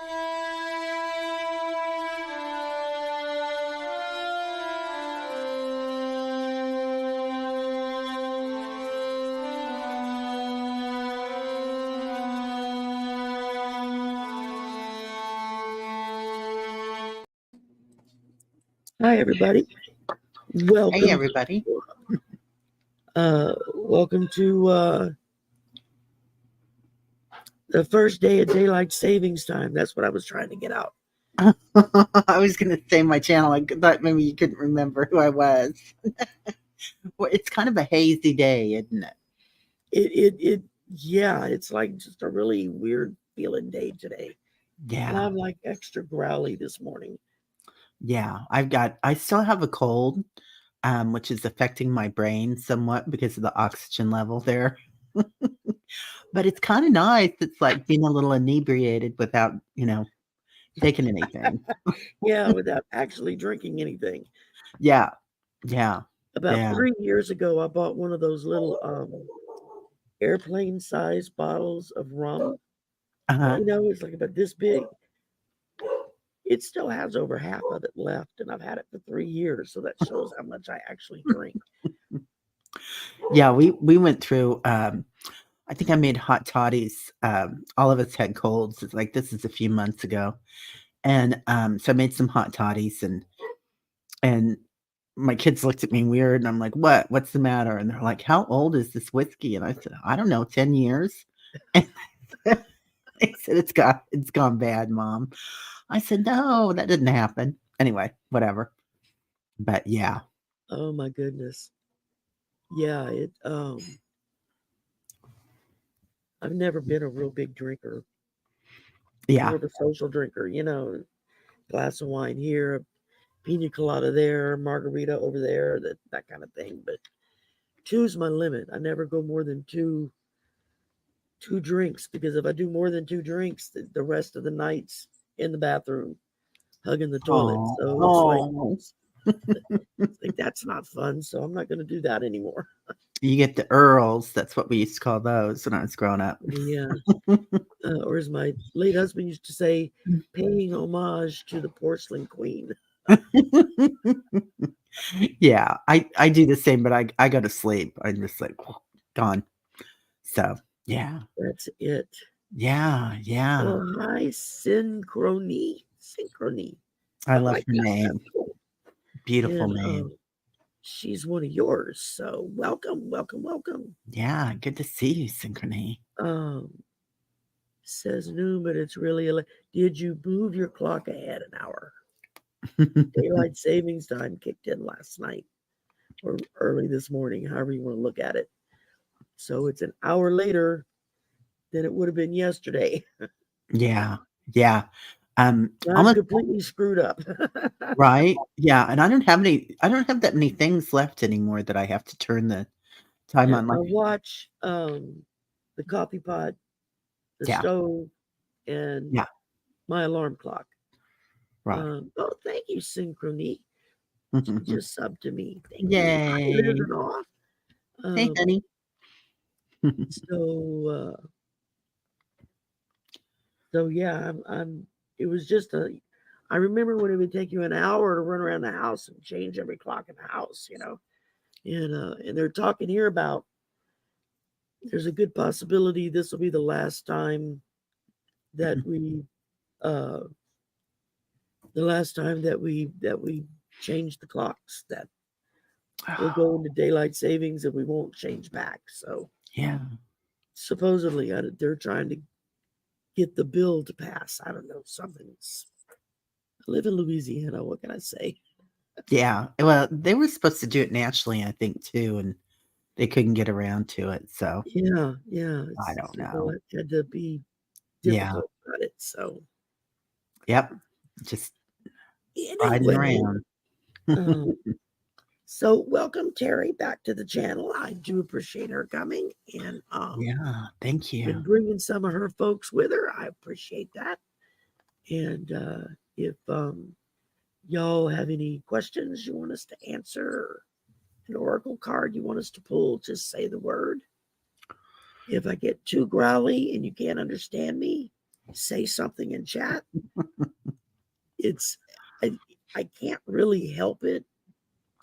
Hi, everybody. Hey, Welcome. everybody. Welcome to the first day of daylight savings time. That's what I was trying to get out. I was going to say my channel. I thought maybe you couldn't remember who I was. Well, it's kind of a hazy day, isn't it? Yeah, it's like just a really weird feeling day today. And Yeah. I'm like extra growly this morning. Yeah. I still have a cold, which is affecting my brain somewhat because of the oxygen level there. But it's kind of nice. It's like being a little inebriated without, taking anything. Yeah, without actually drinking anything. Yeah. Yeah. About Yeah. 3 years ago, I bought one of those little airplane-sized bottles of rum. Uh-huh. It's like about this big. It still has over half of it left, and I've had it for 3 years, so that shows how much I actually drink. Yeah, we went through I think I made hot toddies. All of us had colds. It's like this is a few months ago. And so I made some hot toddies and my kids looked at me weird and I'm like, "What? What's the matter?" And they're like, "How old is this whiskey?" And I said, "I don't know, 10 years." And they said, it's gone bad, Mom." I said, "No, that didn't happen." Anyway, whatever. But yeah. Oh my goodness. Yeah, I've never been a real big drinker, Yeah. more of a social drinker, glass of wine here, a pina colada there, margarita over there, that kind of thing. But two's my limit. I never go more than two drinks, because if I do more than two drinks, the rest of the night's in the bathroom hugging the toilet. Oh. So Oh. it's like that's not fun. So I'm not going to do that anymore. You get the Earls. That's what we used to call those when I was growing up. Yeah. Or as my late husband used to say, paying homage to the porcelain queen. Yeah, I do the same, but I go to sleep. I'm just like gone. So yeah, That's it. yeah, yeah. Oh, hi, Synchrony. Synchrony. I I love like her that. name. That's cool. Beautiful And name. she's one of yours. So welcome, welcome, welcome. Yeah, good to see you, Synchrony. Um, Says noon, but it's really did you move your clock ahead an hour? Daylight savings time kicked in last night or early this morning, however you want to look at it. So it's an hour later than it would have been yesterday. Yeah, yeah. I'm Almost completely screwed up. right. Yeah, and I don't have that many things left anymore that I have to turn the time Yeah, on. my Like, watch, the coffee pot, the yeah, stove, and yeah, my alarm clock. right. Oh, thank you, Synchrony. She just subbed to me. Thank you. Hi, Yay. Elizabeth. Hey, Um, honey. so, so yeah, it was just I remember when it would take you an hour to run around the house and change every clock in the house, and they're talking here about there's a good possibility this will be the last time that we uh that we change the clocks, that we'll go into daylight savings and we won't change back. So Yeah. supposedly they're trying to get the bill to pass. I don't know, something's. I live in Louisiana. What can I say? Yeah. Well, they were supposed to do it nationally, I think, too, and they couldn't get around to it. So Yeah. I don't know. It had to be Yeah. difficult about it. So Yep. Just riding anyway, around. um, so welcome Terry back to the channel. I do appreciate her coming, and Yeah. Thank been you. bringing some of her folks with her. I appreciate that. And if y'all have any questions you want us to answer, or an oracle card you want us to pull, just say the word. If I get too growly and you can't understand me, say something in chat. It's I, I can't really help it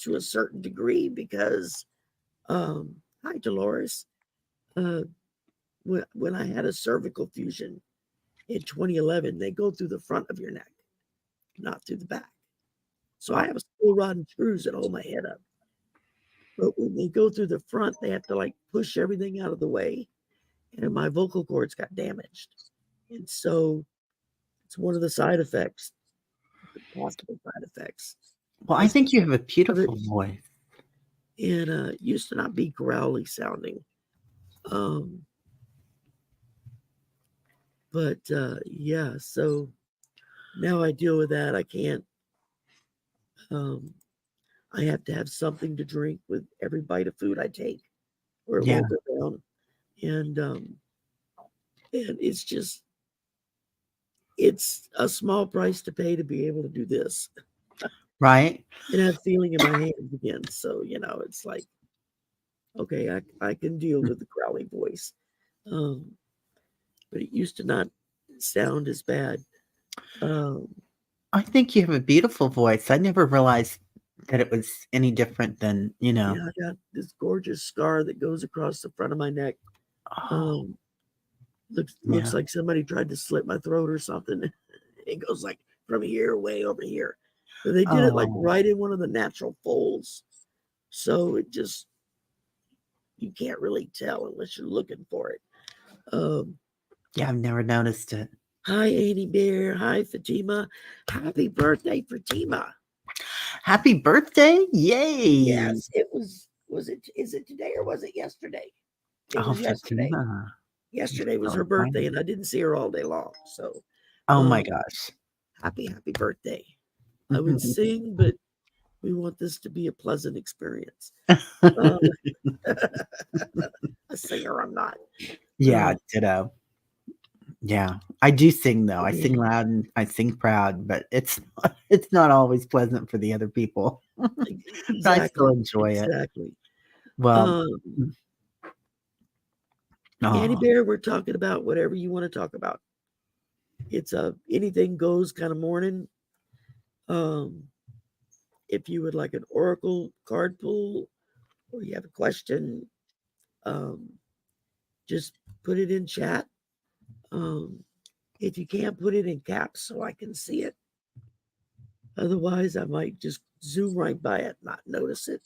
to a certain degree because hi Dolores. Uh, when I had a cervical fusion in 2011, they go through the front of your neck, not through the back. So I Oh, have a spool rod and screws that hold my head up. But when they go through the front, they have to like push everything out of the way. And my vocal cords got damaged. And so it's one of the side effects, the possible side effects. well, I I think you have a of it beautiful voice. and used to not be growly sounding. Um, but yeah, so now I deal with that. I can't um, I have to have something to drink with every bite of food I take, or it Yeah, won't go down. And and it's a small price to pay to be able to do this right? and have feeling in my hands again. So it's like okay, I can deal with the growly voice, um, but it used to not sound as bad. Um, I think you have a beautiful voice. I never realized that it was any different than, yeah, I got this gorgeous scar that goes across the front of my neck. oh, Um, looks yeah. like somebody tried to slit my throat or something. It goes like from here way over here. But they did it like Oh, right in one of the natural folds. So it just you can't really tell unless you're looking for it. Um, yeah, I've never noticed it. hi Annie Bear. Hi Fatima. Happy birthday, Fatima. Happy birthday! Yay! Yes, it was it is it today or was it yesterday? It Oh, was yesterday. Fatima. You're Yesterday was so her birthday excited. and I didn't see her all day long. So Oh my um gosh. happy birthday. I would sing, but we want this to be a pleasant experience. Um, a singer, I'm not. Yeah, Um, ditto. Yeah. I do sing though. I sing yeah, loud and I sing proud, but it's not always pleasant for the other people. But I still exactly, enjoy it. exactly. Well, Um, Annie oh, Bear, we're talking about whatever you want to talk about. It's a anything goes kind of morning. Um, if you would like an oracle card pull or you have a question, um, just put it in chat. Um, if you can't put it in caps so I can see it, otherwise I might just zoom right by it, not notice it.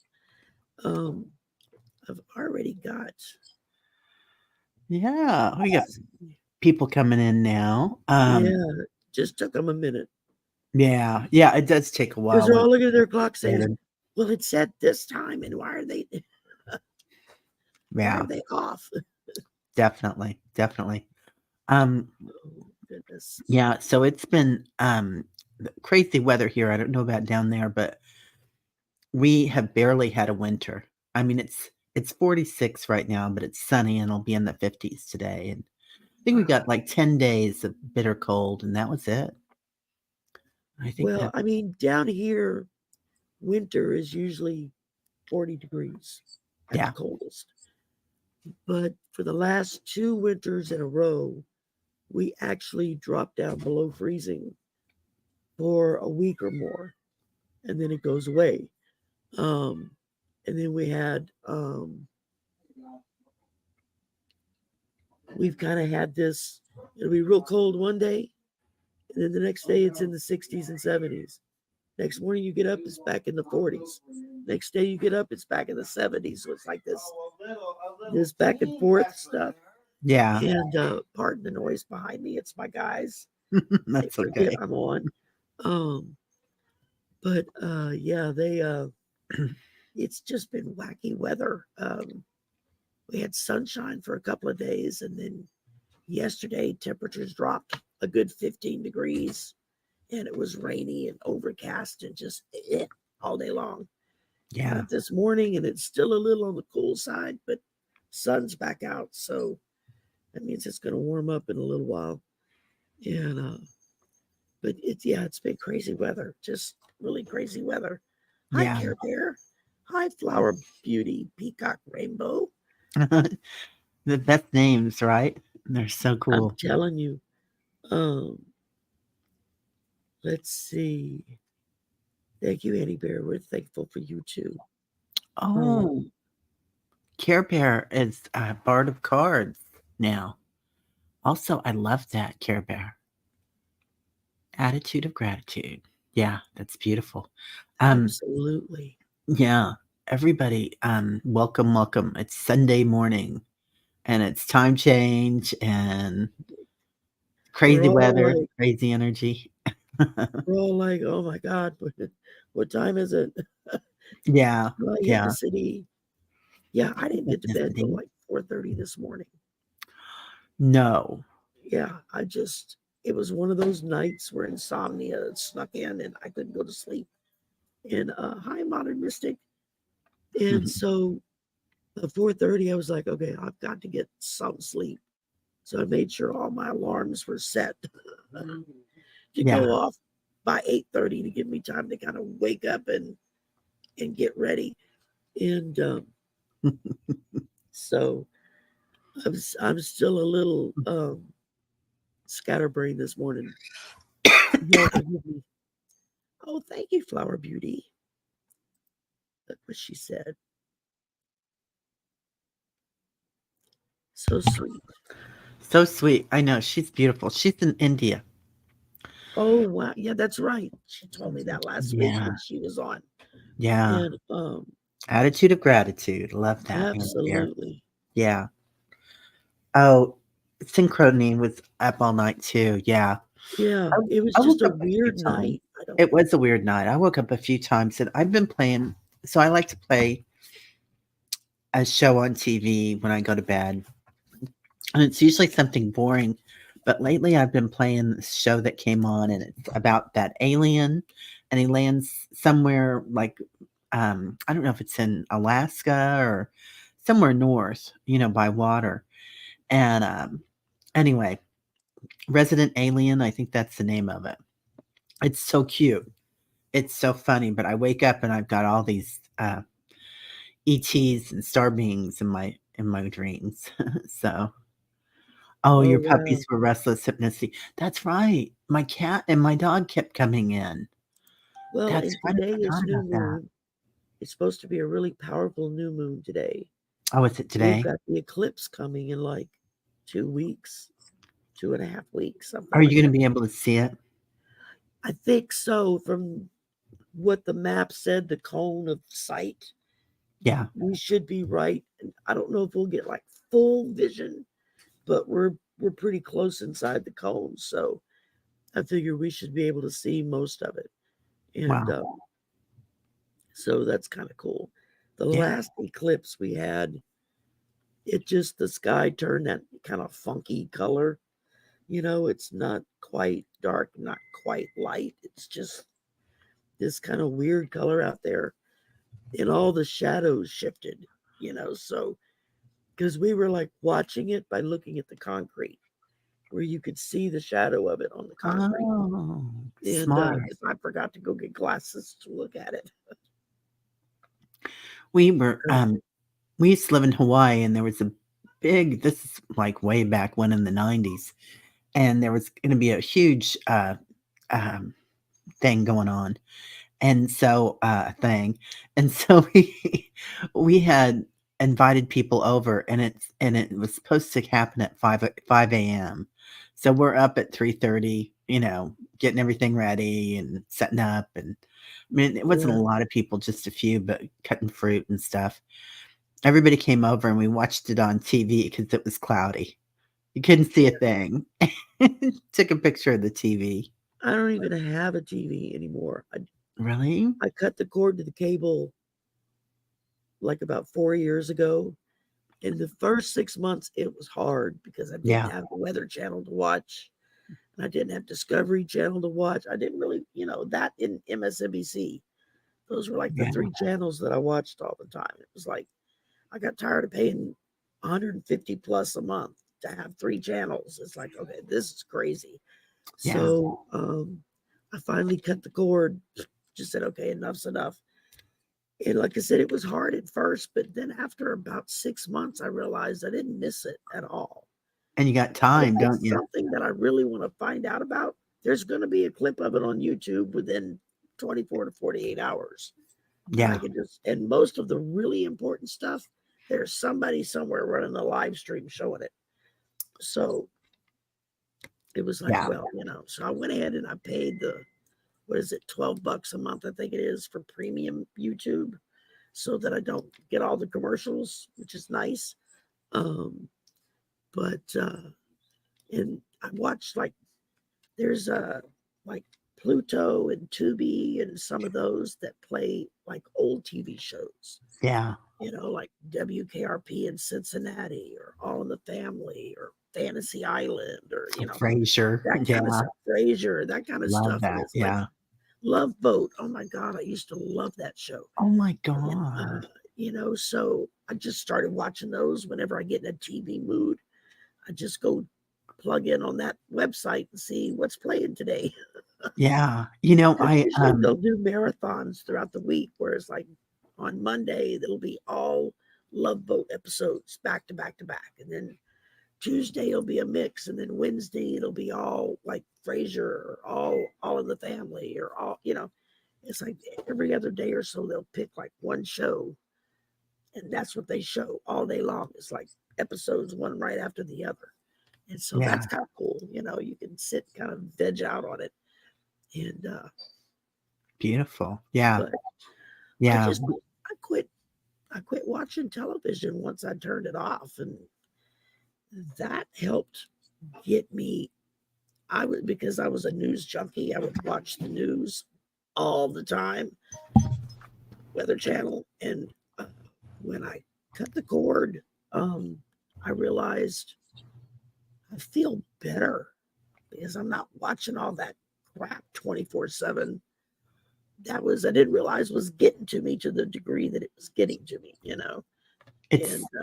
Um, I've already got. yeah. We got people coming in now. Yeah, just took them a minute Yeah, yeah, it does take a because while they're when all looking at their clock saying, started. "Well, it's set this time, and why are Yeah, they off?" definitely, definitely. Um, Oh goodness. yeah, so it's been crazy weather here. I don't know about down there, but we have barely had a winter. I mean, it's 46 right now, but it's sunny and it'll be in the 50s today. And I think we Wow. got like 10 days of bitter cold, and that was it. I think Well, that, I mean, down here, winter is usually 40 degrees at the yeah, coldest. But for the last two winters in a row, we actually dropped down below freezing for a week or more, and then it goes away. Um, and then we've kind of had this. It'll be real cold one day, and then the next day it's in the 60s and 70s. Next morning you get up, it's back in the 40s. Next day you get up, it's back in the 70s. So it's like this back and forth stuff. yeah, And pardon the noise behind me. It's my guys. They that's forget okay. I'm on. Um, but yeah, they it's just been wacky weather. We had sunshine for a couple of days, and then yesterday temperatures dropped a good 15 degrees, and it was rainy and overcast and just all day long. Got Yeah, up this morning, and it's still a little on the cool side, but sun's back out, so that means it's going to warm up in a little while. And but it's been crazy weather, just really crazy weather. Hi, yeah. Care Bear. Hi, Flower Beauty, Peacock Rainbow. The best names, right? They're so I'm cool. telling you. Um, let's see. Thank you, Annie Bear. We're thankful for you too. Um, Oh, Care Bear is a Bard of Cards now. Also, I love that, Care Bear. Attitude of gratitude. Yeah, that's beautiful. Um, absolutely. yeah, everybody, welcome, welcome. It's Sunday morning and it's time change and We're crazy all weather, like, crazy energy. oh my God, what time is it? Yeah, Well, I hit the yeah. city. Yeah, I didn't get to bed till Ethnicity. like 4:30 this morning. No. Yeah, it was one of those nights where insomnia snuck in and I couldn't go to sleep. And hi, Modern Mystic. And Mhm. so at 4:30, I was like, okay, I've got to get some sleep. So I made sure all my alarms were set to go Yeah. off by 8:30 to give me time to kind of wake up and get ready. And so I'm still a little scatterbrained this morning. Y'all forgive me. Oh, thank you, Flower Beauty. That's what she said. So sweet. So sweet. I know. She's beautiful. She's in India. Oh wow, yeah, that's right. She told me that last week Yeah. when she was on. Yeah. And Attitude of gratitude. Love that, Aunt Bear. absolutely. Yeah. Oh, Synchrony was up all night too. Yeah. Yeah, I it was I just woke a up a few weird times. night. I don't It was a weird night. I woke up a few times and I've been playing, so I like to play a show on TV when I go to bed, and it's usually something boring, but lately I've been playing this show that came on, and it's about that alien, and he lands somewhere like, I don't know if it's in Alaska or somewhere north, by water, and, anyway, Resident Alien, I think that's the name of it. It's so cute. It's so funny, but I wake up and I've got all these, ETs and star beings in my dreams. So, oh, oh your wow. puppies were restless hypnosis. That's right. My cat and my dog kept coming in. Well, That's and right, I today is forgot new about that. moon. It's supposed to be a really powerful new moon today. Oh, is it We've today? got the eclipse coming in like 2 weeks, 2.5 weeks, something Are like you gonna that. be able to see it? I think so. From what the map said, the cone of sight, Yeah. we should be right. And I don't know if we'll get like full vision, but we're pretty close inside the cone, so I figure we should be able to see most of it. And Wow. so that's kind of cool. The Yeah. last eclipse we had, it just the sky turned that kind of funky color. It's not quite dark, not quite light. It's just this kind of weird color out there, and all the shadows shifted. So because we were like watching it by looking at the concrete, where you could see the shadow of it on the concrete. Oh, And smart. because I forgot to go get glasses to look at it. We were, Um, we used to live in Hawaii, and there was a big this is, like, way back when in the '90s, and there was gonna be a huge, um, thing going on. And so we had invited people over, and it was supposed to happen at 5 a.m. So we're up at 3:30, getting everything ready and setting up, and I mean, it wasn't a yeah, lot of people, just a few, but cutting fruit and stuff. Everybody came over and we watched it on TV because it was cloudy. You couldn't see a yeah. thing. Took a picture of the TV. I don't even have a TV anymore. Really? I cut the cord to the cable like about 4 years ago. In the first 6 months, it was hard because I didn't Yeah, have the Weather Channel to watch. And I didn't have Discovery Channel to watch. I didn't really, that in MSNBC. Those were like the yeah, three channels that I watched all the time. It was like I got tired of paying 150 plus a month to have three channels. It's like, okay, this is crazy. yeah. So I finally cut the cord, just said, okay, enough's enough. And like I said, it was hard at first, but then after about 6 months, I realized I didn't miss it at all. And you got If time, don't it's you? something that I really want to find out about, there's going to be a clip of it on YouTube within 24 to 48 hours. And I Yeah, can just, and most of the really important stuff, there's somebody somewhere running a live stream showing it. So it was like, yeah, well, so I went ahead and I paid what is it, $12 a month, I think it is, for premium YouTube so that I don't get all the commercials, which is nice. Um, but and I watched there's like Pluto and Tubi and some of those that play like old TV shows, yeah. like WKRP in Cincinnati or All in the Family or Fantasy Island or Frasier, that kind of yeah, stuff, Frasier, that kind of love stuff. And that, it's like yeah. Love Boat. Oh my God, I used to love that show. Oh my And god. so I just started watching those whenever I get in a TV mood. I just go plug in on that website and see what's playing today. Yeah, Because usually they'll do marathons throughout the week, whereas like on Monday, it'll be all Love Boat episodes back to back to back. And then Tuesday it'll be a mix, and then Wednesday it'll be all like Frasier or all in the family or it's like every other day or so they'll pick like one show and that's what they show all day long. It's like episodes one right after the other. And so yeah, that's kind of cool. You can sit kind of veg out on it. And beautiful. Yeah, but I yeah, just I quit watching television once I turned it off, and that helped get me. I would because I was a news junkie. I would watch the news all the time, Weather Channel, and when I cut the cord, um, I realized I feel better because I'm not watching all that crap 24/7. I didn't realize was getting to me to the degree that it was getting to me. And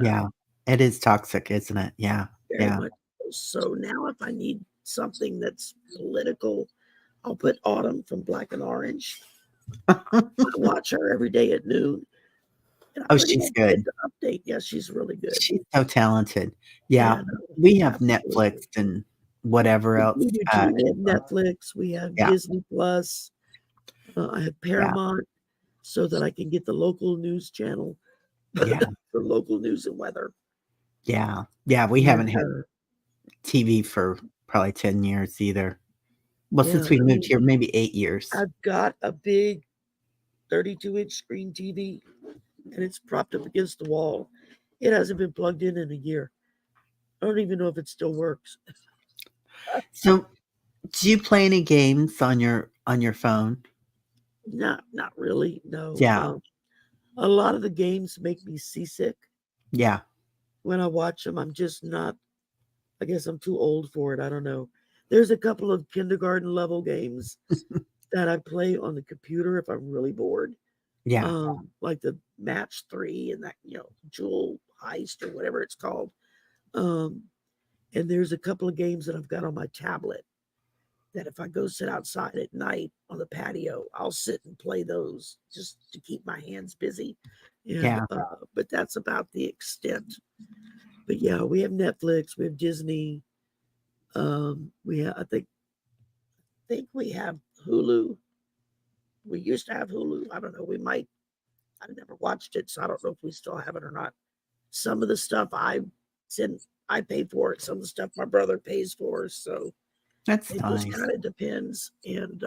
yeah, it is toxic, isn't it? Yeah, very yeah. much so. Now, if I need something that's political, I'll put Autumn from Black and Orange. I watch her every day at noon, and I Oh, pretty she's much get good. the update. Yes, she's really good. She's so talented. Yeah, Yeah, no, we have absolutely. Netflix and whatever else, We do too. We have Netflix. We have yeah, Disney Plus. I have yeah, Paramount so that I can get the local news channel yeah, for local news and weather. yeah, yeah, we haven't And had TV for probably 10 years either. Well, yeah, since we I moved mean, here, maybe 8 years. I've got a big 32-inch screen TV and it's propped up against the wall. It hasn't been plugged in a year. I don't even know if it still works. So, do you play any games on your phone? Not really. No. Yeah, A lot of the games make me seasick yeah, when I watch them. I'm just not. I guess I'm too old for it. I don't know. There's a couple of kindergarten level games that I play on the computer if I'm really bored. yeah, Like the Match 3 and that, Jewel Heist or whatever it's called. Um, and there's a couple of games that I've got on my tablet that if I go sit outside at night on the patio, I'll sit and play those just to keep my hands busy. And yeah. but that's about the extent. But yeah, we have Netflix, we have Disney, we have I think we have Hulu. We used to have Hulu. I don't know. We might. I've never watched it, so I don't know if we still have it or not. Some of the stuff I pay for it. Some of the stuff my brother pays for. So That's it just nice. kind of depends. And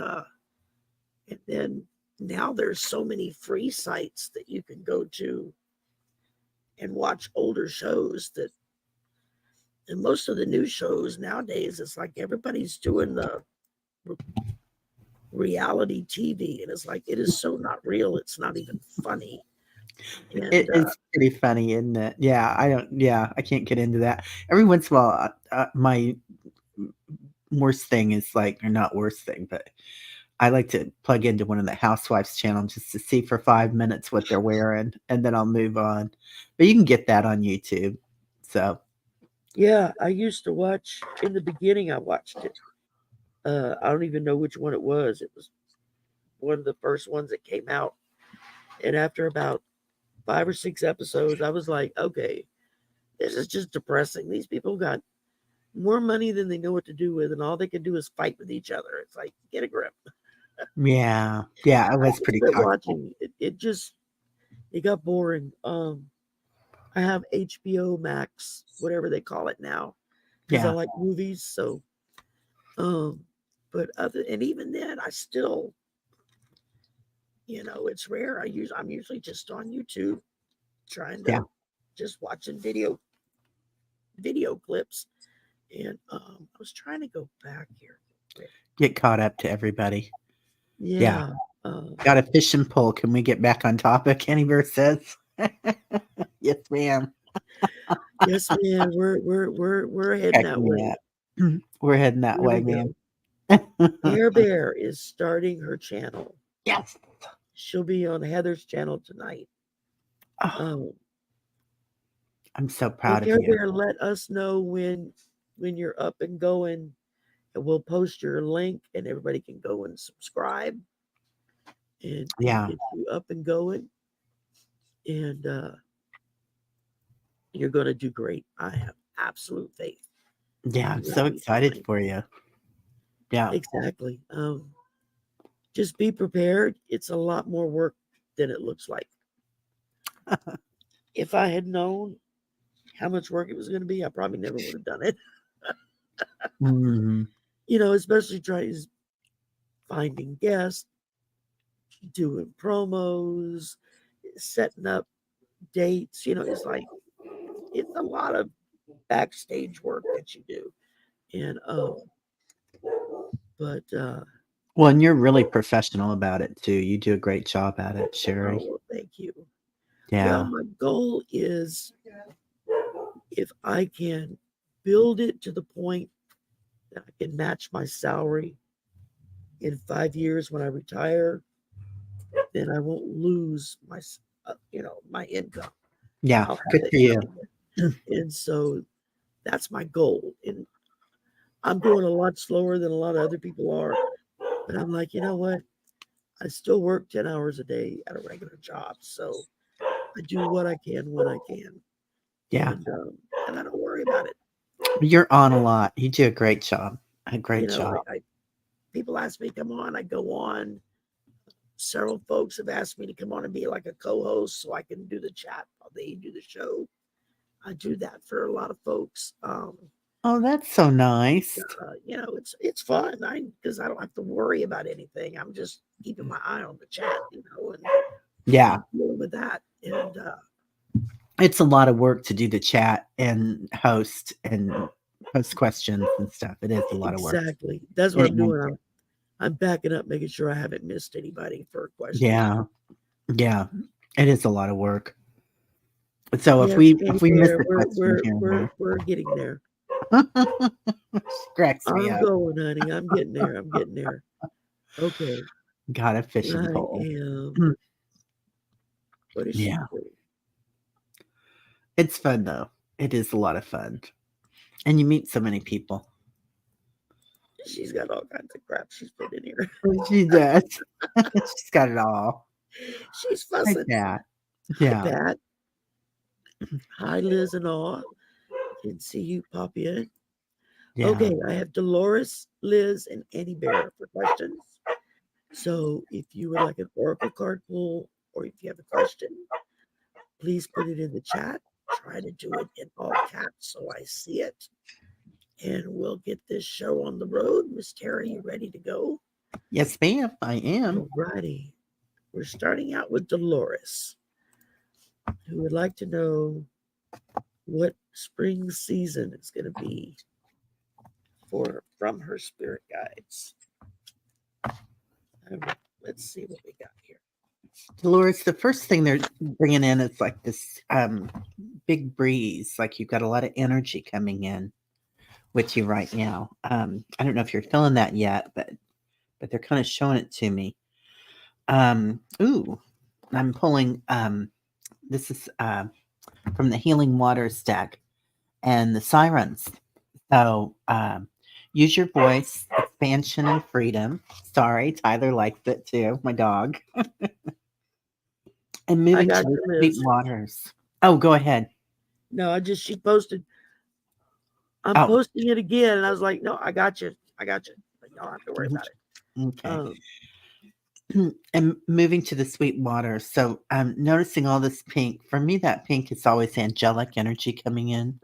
then now there's so many free sites that you can go to and watch older shows and most of the new shows nowadays, it's like everybody's doing the reality TV, and it's like it is so not real. It's not even funny. And It is pretty funny, isn't it? Yeah, I can't get into that. Every once in a while, my worst thing is like or not worst thing, but I like to plug into one of the housewives channel just to see for 5 minutes what they're wearing, and then I'll move on. But you can get that on YouTube. So, yeah, I used to watch in the beginning. I watched it. I don't even know which one it was. It was one of the first ones that came out. And after about 5 or 6 episodes, I was like, okay, this is just depressing. These people got more money than they know what to do with, and all they can do is fight with each other. It's like, get a grip. Yeah. Yeah, it I was just pretty quit toxic. watching. It got boring. I have HBO Max, whatever they call it now, because I Yeah. like movies. So, um, but other and even then, I still, it's rare. I'm usually just on YouTube trying Yeah. to just watching video clips. And I was trying to go back here. Quick. Get caught up to everybody. Yeah. Yeah. Um, Got a fish and pull. Can we get back on topic? Anywhere says. Yes, ma'am. yes, man. We're heading that Cracking me way. up. We're heading that Here way, we ma'am. go. Hair Bear is starting her channel. Yes. She'll be on Heather's channel tonight. Oh, Um, I'm so so proud of Hair you. Bear, let us know when you're up and going, and we'll post your link, and everybody can go and subscribe and Yeah. get you up and going. And you're going to do great. I have absolute faith Yeah. that I'm you'll so be excited fine. for you. Yeah. Exactly. Just be prepared. It's a lot more work than it looks like. If I had known how much work it was going to be, I probably never would have done it. Mhm. Especially trying finding guests, doing promos, setting up dates. It's a lot of backstage work that you do. And but Well, and you're really professional about it too. You do a great job at it, oh Sherry. well, thank you. Well, Yeah. my goal is if I can build it to the point that I can match my salary in 5 years when I retire, then I won't lose my income. Yeah. I'll have Good it for you. coming in. And so that's my goal. And I'm going a lot slower than a lot of other people are. But I'm like, you know what? I still work 10 hours a day at a regular job. So I do what I can when I can. Yeah. And I don't worry about it. You're on a lot. You do a great job. A great job. People ask me to come on, I go on. Several folks have asked me to come on and be like a co-host so I can do the chat while they do the show. I do that for a lot of folks. Oh, that's so nice. It's fun. Because I don't have to worry about anything. I'm just keeping my eye on the chat, Yeah. and dealing with that. And It's a lot of work to do the chat and post questions and stuff. It is a lot of work. exactly, that's what And I'm doing. answer. I'm backing up, making sure I haven't missed anybody for a question. Yeah. Yeah. It is a lot of work. So if Yes, we Candy miss Bear, a we're question we're here we're and we're getting there. there, cracks me I'm up. going, honey. I'm getting there. I'm getting there. Okay. Got a fishing I pole. am. What is she Yeah. doing? It's fun though. It is a lot of fun. And you meet so many people. She's got all kinds of crap she's put in here. She does. She's got it all. She's Like fussing. that. Hi, Yeah. Pat. Hi, Liz and all. Can see you pop in. Yeah. Okay, I have Dolores, Liz, and Annie Bear for questions. So if you would like an oracle card pull, or if you have a question, please put it in the chat. Try to do it in all caps so I see it. And we'll get this show on the road. Miss Terry, you ready to go? Yes, ma'am. I am. All righty. We're starting out with Dolores, who would like to know what spring season is going to be from her spirit guides. Let's see what we got here. Dolores, the first thing they're bringing in is like this big breeze. Like you've got a lot of energy coming in with you right now. I don't know if you're feeling that yet, but they're kind of showing it to me. Ooh, I'm pulling. This is from the Healing Waters deck and the Sirens. So use your voice, expansion, and freedom. Sorry, Tyler likes it too. My dog. And I moving to got the you, sweet Liz. waters. Oh, go ahead. No, she posted I'm Oh, posting it again. And I was like, no, I got you. I got you. But you don't have to worry about it. okay. Um, And moving to the sweet water. So I'm noticing all this pink. For me, that pink is always angelic energy coming in.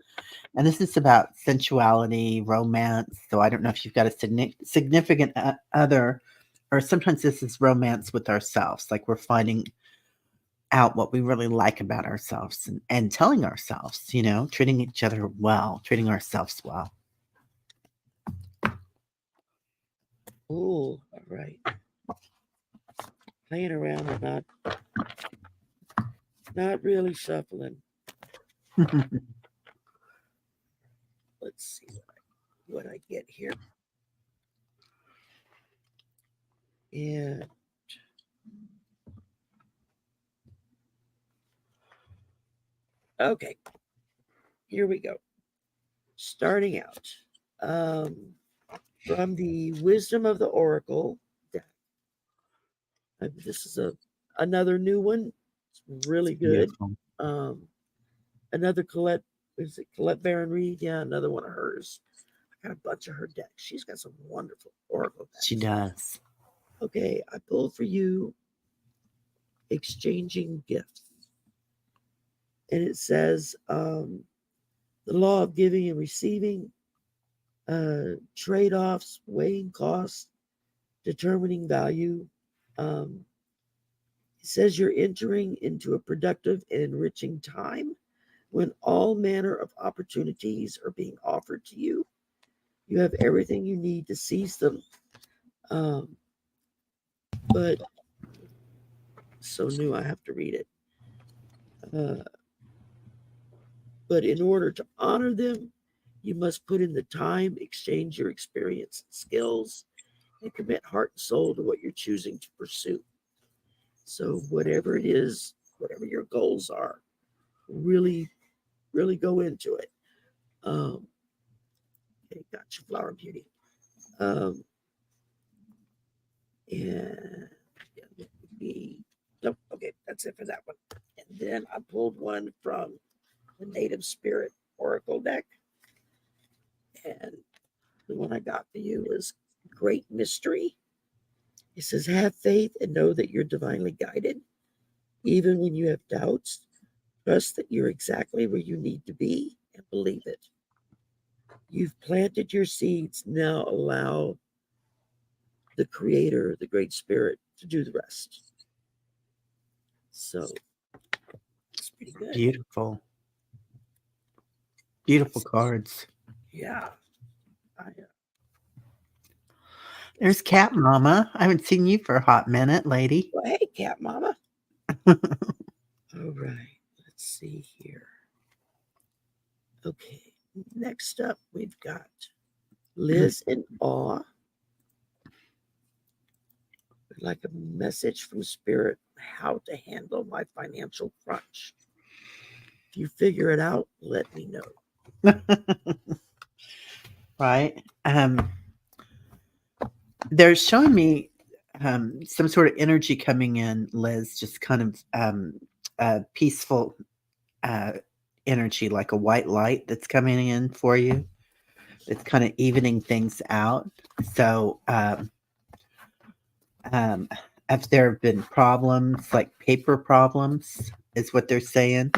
And this is about sensuality, romance. So I don't know if you've got a significant other, or sometimes this is romance with ourselves. Like we're finding out what we really like about ourselves and telling ourselves, treating each other well, treating ourselves well. oh, all right. Playing around and not really shuffling. Let's see what I get here. And okay, here we go. Starting out. Um, from the Wisdom of the Oracle deck. This is another new one. It's really good. Beautiful. Um, another Colette, is it Colette Baron Reed? Yeah, another one of hers. I got a bunch of her decks. She's got some wonderful Oracle She decks. does. Okay, I pulled for you Exchanging Gifts. And it says the law of giving and receiving, trade offs, weighing costs, determining value. Um, it says you're entering into a productive and enriching time when all manner of opportunities are being offered to you. You have everything you need to seize them. Um, but so new, I have to read it. Uh, but in order to honor them, you must put in the time, exchange your experience and skills, and commit heart and soul to what you're choosing to pursue. So, whatever it is, whatever your goals are, really, really go into it. Um, okay, gotcha, Flower Beauty. Um, and yeah, that would be, nope, okay, that's it for that one. And then I pulled one from the Native Spirit Oracle deck. And the one I got for you is Great Mystery. It says, have faith and know that you're divinely guided. Even when you have doubts, trust that you're exactly where you need to be and believe it. You've planted your seeds. Now allow the Creator, the Great Spirit, to do the rest. So it's pretty good. Beautiful. Beautiful cards. Yeah. There's Cat Mama. I haven't seen you for a hot minute, lady. Well, hey, Cat Mama. All right. Let's see here. Okay. Next up, we've got Liz in Awe. Like a message from Spirit how to handle my financial crunch. If you figure it out, let me know. Right. They're showing me some sort of energy coming in, Liz, just kind of peaceful energy, like a white light that's coming in for you. It's kind of evening things out. So, um, if there have been problems, like paper problems, is what they're saying,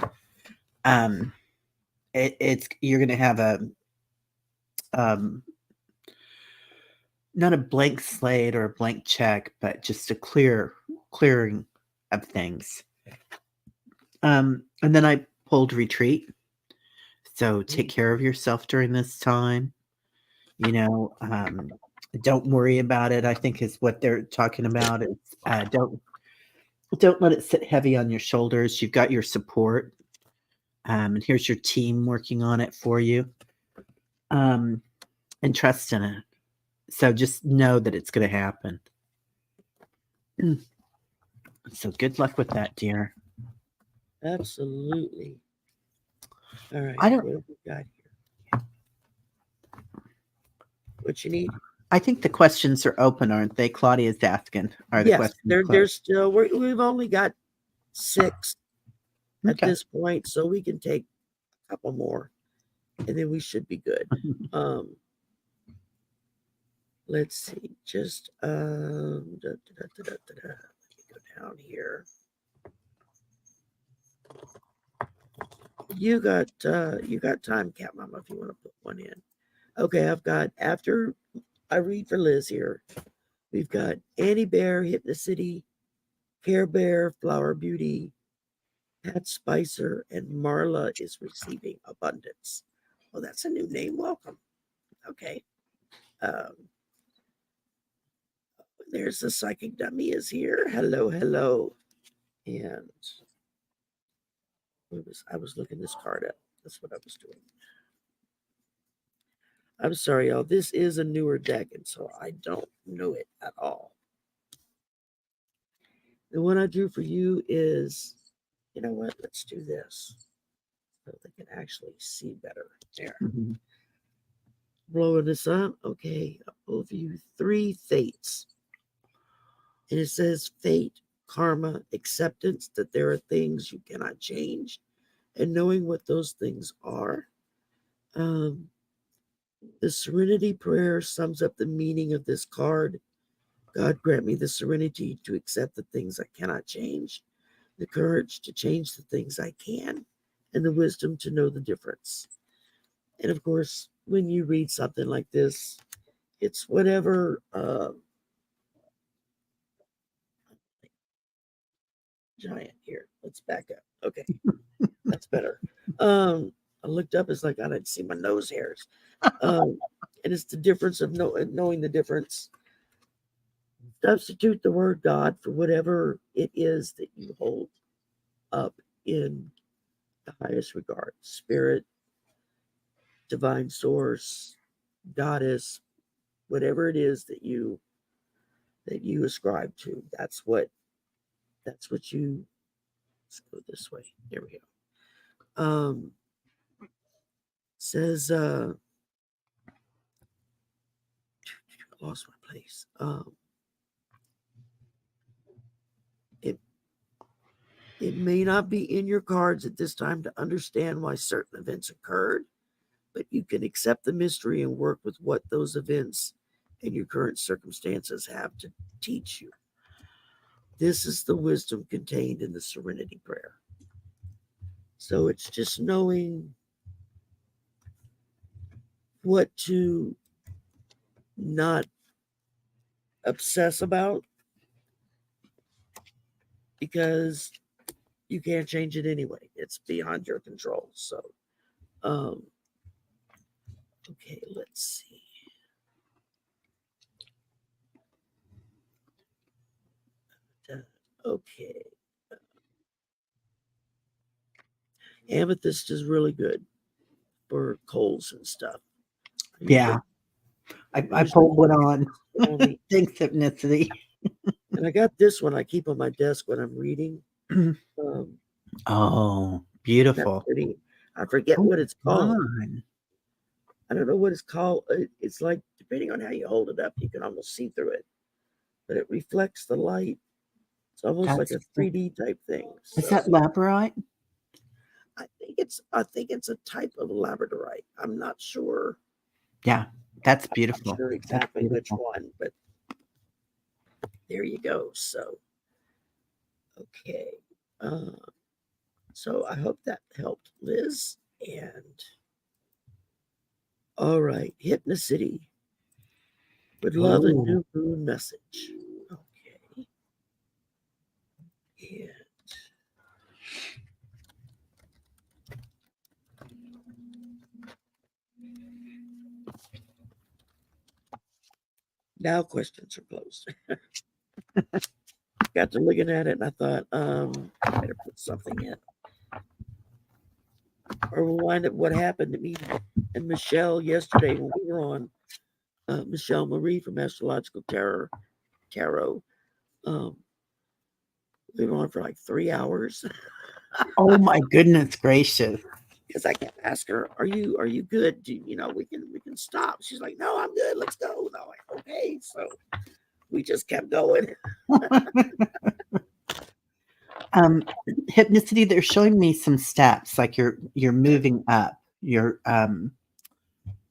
um, it's you're going to have a um, not a blank slate or a blank check, but just a clearing of things. And then I pulled retreat. So take care of yourself during this time. You know, don't worry about it. I think is what they're talking about. It's don't let it sit heavy on your shoulders. You've got your support, and here's your team working on it for you. And trust in it. So just know that it's going to happen. So good luck with that, dear. Absolutely. All right. I don't. What have we got here? What you need? I think the questions are open, aren't they? Claudia's asking. Are the Yes, questions they're closed? still. We've only got 6 at Okay. this point, so we can take a couple more and then we should be good. Um, let's see. Just Let me go down here. You got time, Cat Mama, if you want to put one in. Okay, I've got after I read for Liz here. We've got Annie Bear, Hypnocity, Care Bear, Flower Beauty, Pat Spicer, and Marla is receiving abundance. Well, that's a new name. Welcome. Okay. Um, there's the psychic dummy is here. Hello, hello. And I was looking this card up. That's what I was doing. I'm sorry, y'all. This is a newer deck, and so I don't know it at all. The one I drew for you is, you know what? Let's do this so they can actually see better. There. Mhm. Blowing this up. Okay, I pull for you 3 fates. And it says fate, karma, acceptance, that there are things you cannot change, and knowing what those things are. Um, the serenity prayer sums up the meaning of this card. God grant me the serenity to accept the things I cannot change, the courage to change the things I can, and the wisdom to know the difference. And of course, when you read something like this, it's whatever giant here. Let's back up. Okay, that's better. I looked up. It's like I didn't see my nose hairs. And it's the difference of knowing the difference. Substitute the word God for whatever it is that you hold up in the highest regard: spirit, divine source, goddess, whatever it is that you ascribe to. That's what you. Let's go this way. There we go. Says I lost my place. It it may not be in your cards at this time to understand why certain events occurred, but you can accept the mystery and work with what those events and your current circumstances have to teach you. This is the wisdom contained in the serenity prayer. So it's just knowing what to not obsess about because you can't change it anyway. It's beyond your control. So, um, okay, let's see. Okay, amethyst is really good for colds and stuff. I Yeah, usually, I usually pulled one on. only, Thanks, Hypnicity. and I got this one I keep on my desk when I'm reading. Um, Oh, that's beautiful. pretty. I forget Oh, what it's called. fun. I don't know what it's called. It's like depending on how you hold it up, you can almost see through it, but it reflects the light. It's almost like That's a 3D type thing. is So that labradorite? I think it's a type of labradorite. Yeah, that's I'm not beautiful. sure That's exactly which beautiful. one, but there you go. So okay. Uh, so I hope that helped, Liz. And all right, Hypnocity would love a Oh, new moon message. Okay. And now questions are closed. Got to looking at it and I thought, I better put something in. Or rewind it what happened to me and Michelle yesterday when we were on Michelle Marie from Astrological Tarot. Um, we were on for like 3 hours oh my goodness gracious. because I kept asking her, are you good? We can stop." She's like, "No, I'm good. Let's go." And I'm like, "Okay." So we just kept going. Um, Hypnicity, they're showing me some steps, like you're moving up. You're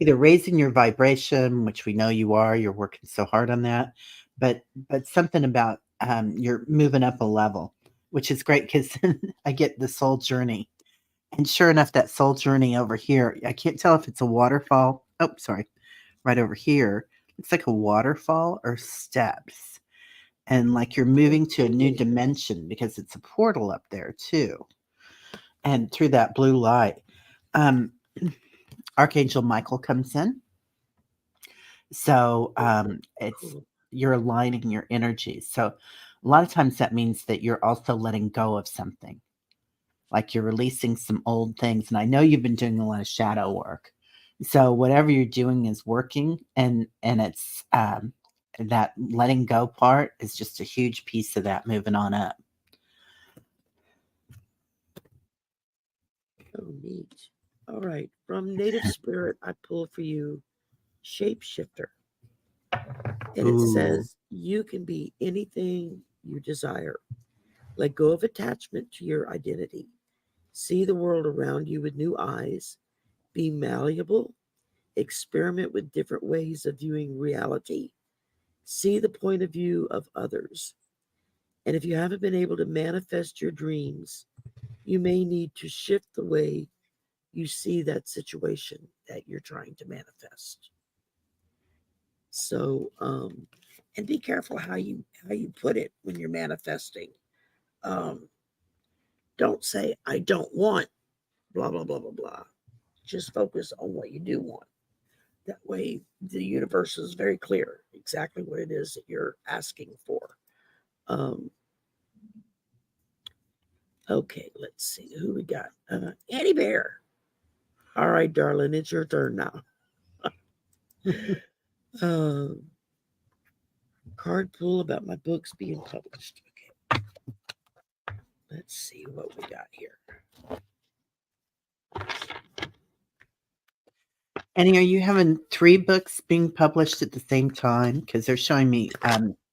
either raising your vibration, which we know you are. You're working so hard on that, but something about you're moving up a level, which is great because I get the soul journey. And sure enough, that soul journey over here, I can't tell if it's a waterfall. Oh, sorry, right over here. Looks like a waterfall or steps. And like you're moving to a new dimension because it's a portal up there too. And through that blue light, um, Archangel Michael comes in. So it's Cool. you're aligning your energies. So a lot of times that means that you're also letting go of something, like you're releasing some old things. And I know you've been doing a lot of shadow work. So whatever you're doing is working, and it's that letting go part is just a huge piece of that moving on up. Oh, neat. All right. From Native Spirit, I pull for you Shapeshifter. And it Ooh. says you can be anything you desire. Let go of attachment to your identity. See the world around you with new eyes. Be malleable. Experiment with different ways of viewing reality. See the point of view of others. And if you haven't been able to manifest your dreams, you may need to shift the way you see that situation that you're trying to manifest. So, and be careful how you put it when you're manifesting. Um, don't say I don't want blah blah blah blah blah. Just focus on what you do want. That way, the universe is very clear exactly what it is that you're asking for. Um, okay, let's see who we got. Annie Bear. All right, darling, it's your turn now. Um, card pull about my books being published. Okay, let's see what we got here. Annie, are you having 3 books being published at the same time? Because they're showing me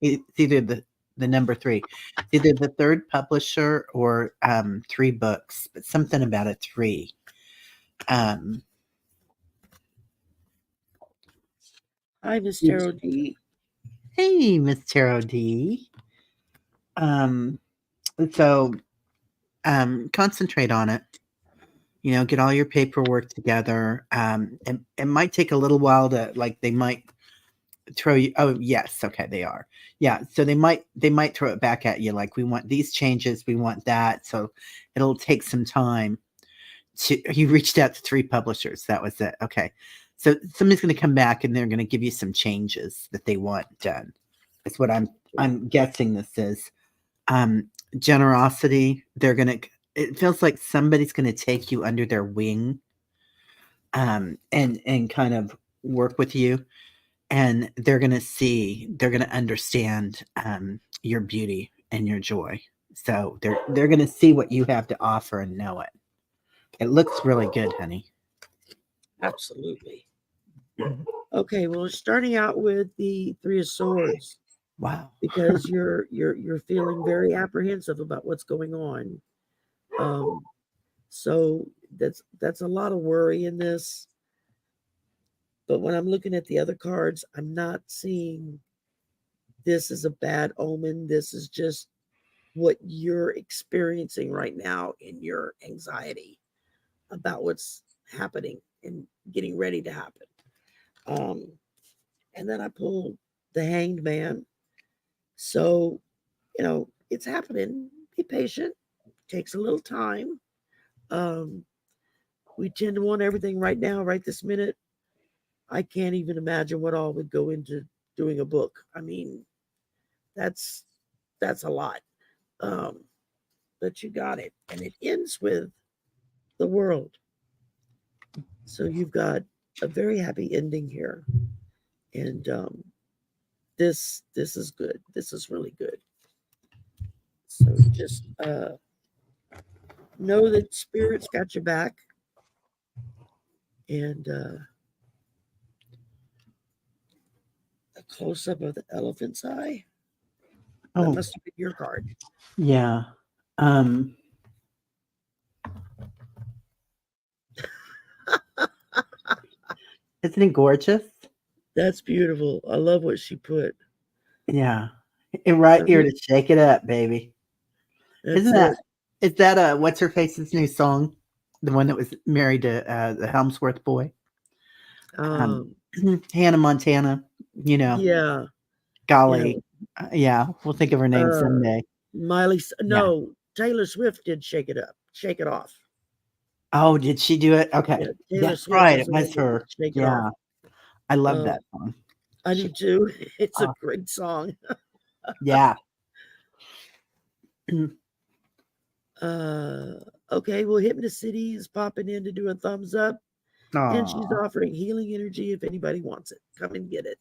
it's either the number 3, it's either the third publisher or 3 books, but something about a 3. Um, Hi, Miss Tarot D. hey, Miss Tarot D. Um, so concentrate on it. You know, get all your paperwork together. It might take a little while to like. They might throw you. Oh, yes, okay, they are. Yeah, so they might throw it back at you. Like we want these changes, we want that. So it'll take some time. You reached out to 3 publishers. That was it. Okay, so somebody's going to come back and they're going to give you some changes that they want done. That's what I'm guessing this is. Um, generosity. They're gonna. It feels like somebody's gonna take you under their wing, and kind of work with you, and they're gonna understand your beauty and your joy. So they're gonna see what you have to offer and know it. It looks really good, honey. Absolutely. Okay, well, starting out with the Three of Swords Wow. because you're feeling very apprehensive about what's going on. Um, so that's a lot of worry in this. But when I'm looking at the other cards, I'm not seeing this as a bad omen. This is just what you're experiencing right now in your anxiety about what's happening and getting ready to happen. Um, and then I pull the Hanged Man. So, it's happening. Be patient. Takes a little time. Um, we tend to want everything right now, right this minute. I can't even imagine what all would go into doing a book. I mean, that's that's a lot. Um, but you got it, and it ends with the world. So you've got a very happy ending here, and this is good. This is really good. So just know that spirit's got your back, and a close up of the elephant's eye. That Oh, must have been your card. yeah. Um, Isn't it gorgeous? That's beautiful. I love what she put. Yeah. And right I here mean, to shake it up, baby. Isn't that's that it. is that what's her face's new song? The one that was married to the Helmsworth boy? Um, Um, Hannah Montana, you know, yeah, yeah. golly. Yeah, we'll think of her name Uh, someday. Yeah. No, Taylor Swift did "Shake It Up," "Shake It Off." Oh, did she do it? Yeah, Okay. Taylor That's Swift right. is It the one was that did her. "Shake It Off." Yeah. I love Um, that song. I do Shake too. It's a off. great song. Yeah. Uh, okay, well, Hypnocity is popping in to do a thumbs up, and she's Aw. offering healing energy if anybody wants it. Come and get it.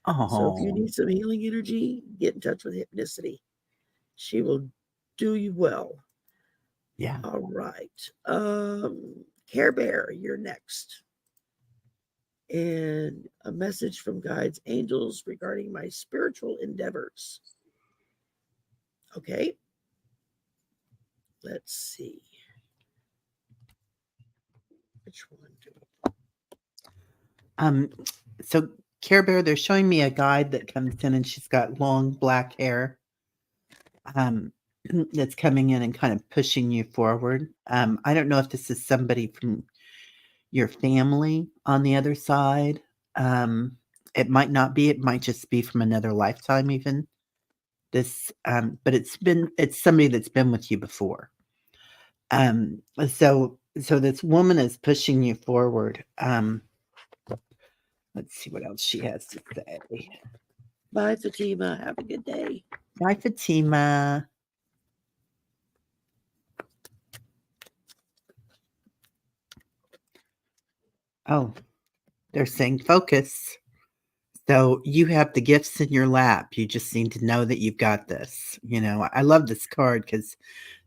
So if you Oh. need some healing energy, get in touch with Hypnicity. She will do you well. Yeah. All right. Care Bear, you're next. And a message from guides, angels regarding my spiritual endeavors. Okay, let's see. Which one do Um, so Care Bear, they're showing me a guide that comes in and she's got long black hair. Um, that's coming in and kind of pushing you forward. I don't know if this is somebody from your family on the other side. Um, it might not be, it might just be from another lifetime even. This but it's somebody that's been with you before. So this woman is pushing you forward. Let's see what else she has to say. Bye, Fatima. Have a good day. Bye, Fatima. Oh, they're saying focus. So you have the gifts in your lap. You just need to know that you've got this. You know, I love this card because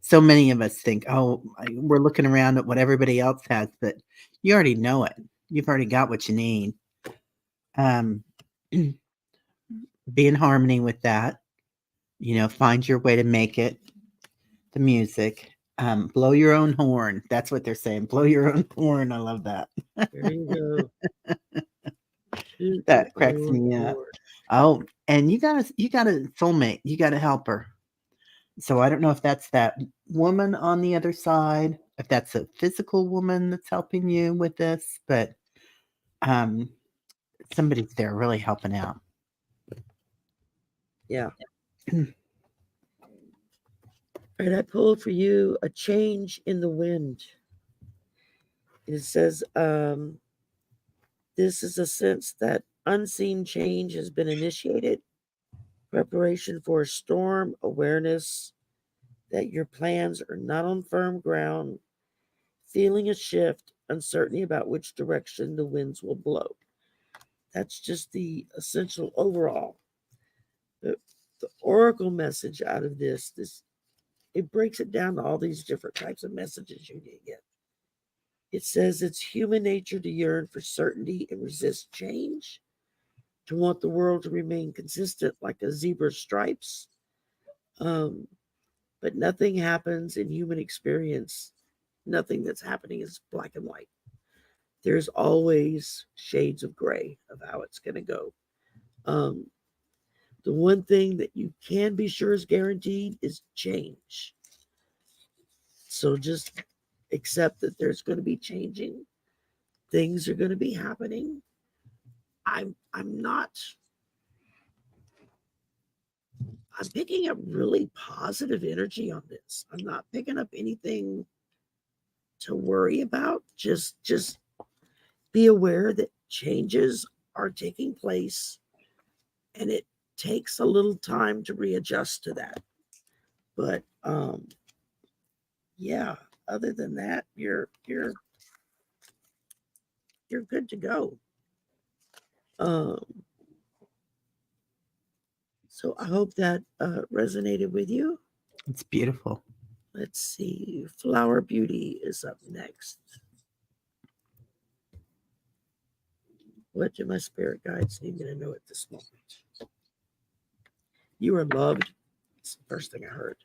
so many of us think, oh, we're looking around at what everybody else has, but you already know it. You've already got what you need. Um, be in harmony with that. You know, find your way to make it. The music. Blow your own horn. That's what they're saying. Blow your own horn. I love that. There you go. Toot your That cracks own me up. horn. Oh, and you got a soulmate. You got a helper. So I don't know if that's that woman on the other side, if that's a physical woman that's helping you with this, but um somebody's there really helping out. Yeah. All right, I pulled for you a change in the wind. It says, this is a sense that unseen change has been initiated, preparation for a storm, awareness that your plans are not on firm ground, feeling a shift, uncertainty about which direction the winds will blow. That's just the essential overall. The oracle message out of this, it breaks it down to all these different types of messages you can get. It says it's human nature to yearn for certainty and resist change, to want the world to remain consistent like a zebra's stripes. Um, but nothing happens in human experience. Nothing that's happening is black and white. There's always shades of gray of how it's going to go. Um, the one thing that you can be sure is guaranteed is change. So just accept that there's going to be changing. Things are going to be happening. I'm not. I'm picking up really positive energy on this. I'm not picking up anything to worry about. Just be aware that changes are taking place, and it takes a little time to readjust to that. But yeah, other than that, you're good to go. Um, so I hope that resonated with you. It's beautiful. Let's see. Flower Beauty is up next. What do my spirit guides need me to know at this moment? You are loved. It's the first thing I heard.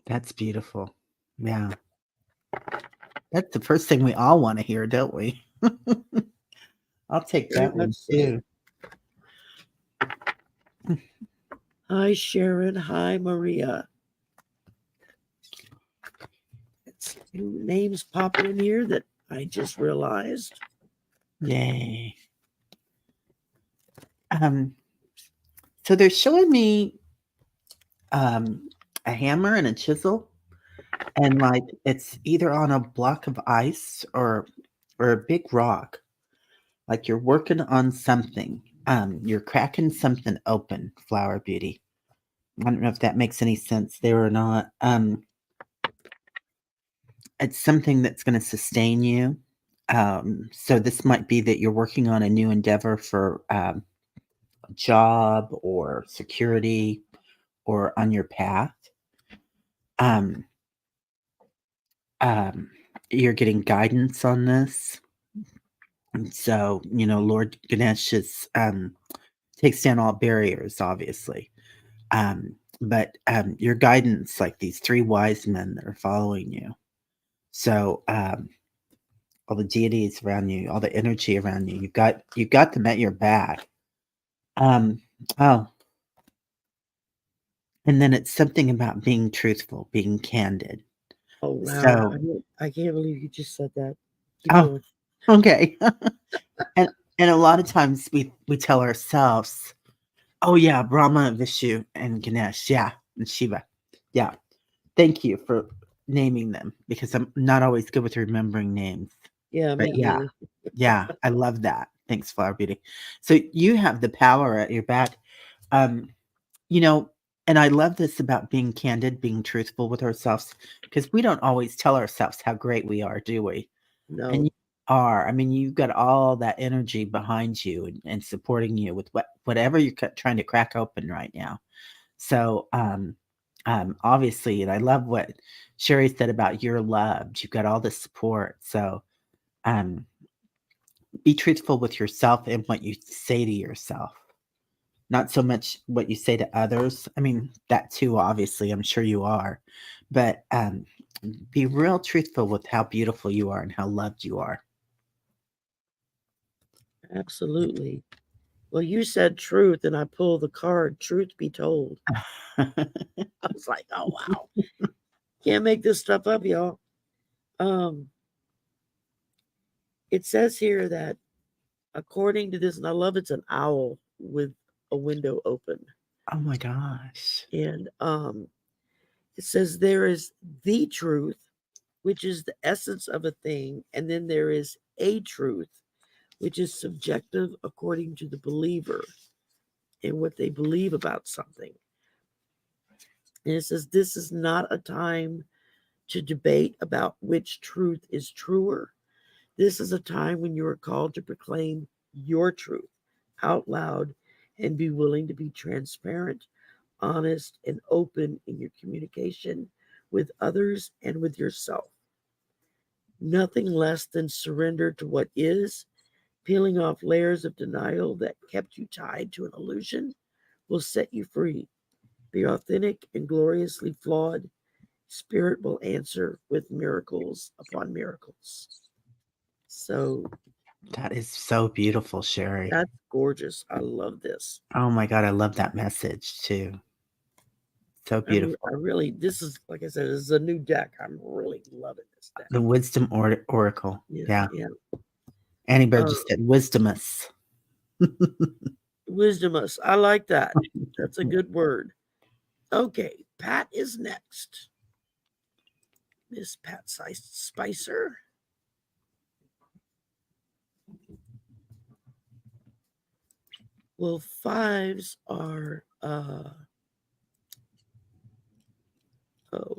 That's beautiful. Yeah. That's the first thing we all want to hear, don't we? I'll take Very that one much so. too. Hi, Sharon. Hi, Maria. It's new names popping in here that I just realized. Yay. Um, so they're showing me um, a hammer and a chisel, and like it's either on a block of ice or a big rock. Like you're working on something. You're cracking something open, Flower Beauty. I don't know if that makes any sense there or not. It's something that's going to sustain you. So this might be that you're working on a new endeavor for a job or security or on your path. Um, um, you're getting guidance on this. And so, Lord Ganesh takes down all barriers, obviously. But your guidance, like these three wise men that are following you. So all the deities around you, all the energy around you, you've got them at your back. Um, oh, and then it's something about being truthful, being candid. Oh, wow. So, I can't believe you just said that. Keep oh, going. okay. and and a lot of times we tell ourselves, oh yeah, Brahma, Vishnu, and Ganesh, yeah, and Shiva, yeah. Thank you for naming them because I'm not always good with remembering names. Yeah, But me yeah, either. yeah, I love that. Thanks, Flower Beauty. So you have the power at your back. Um, you know, and I love this about being candid, being truthful with ourselves, because we don't always tell ourselves how great we are, do we? And you No, are. I mean, you've got all that energy behind you and supporting you with whatever you're trying to crack open right now. So, obviously, and I love what Sherry said about you're loved. You've got all the support. So, um, be truthful with yourself and what you say to yourself. Not so much what you say to others. I mean, that too, obviously, I'm sure you are. But be real truthful with how beautiful you are and how loved you are. absolutely. Well, you said truth, and I pulled the card, truth be told. I was like, oh, wow. Can't make this stuff up, y'all. Um, it says here that according to this, and I love it's an owl with a window open. Oh my gosh. And it says there is the truth, which is the essence of a thing, and then there is a truth, which is subjective according to the believer and what they believe about something. And it says this is not a time to debate about which truth is truer. This is a time when you are called to proclaim your truth out loud and be willing to be transparent, honest, and open in your communication with others and with yourself. Nothing less than surrender to what is, peeling off layers of denial that kept you tied to an illusion will set you free. Be authentic and gloriously flawed. Spirit will answer with miracles upon miracles. So That is so beautiful, Sherry. that's gorgeous. I love this. Oh my God, I love that message too. So I beautiful. really, this is, like I said, this is a new deck. I'm really loving this deck. The wisdom oracle. Yeah, Yeah. yeah. Annie Bear Uh, just said wisdomous. Wisdomous. I like that. That's a good word. Okay, Pat is next. Miss Pat Spicer. Well, fives are oh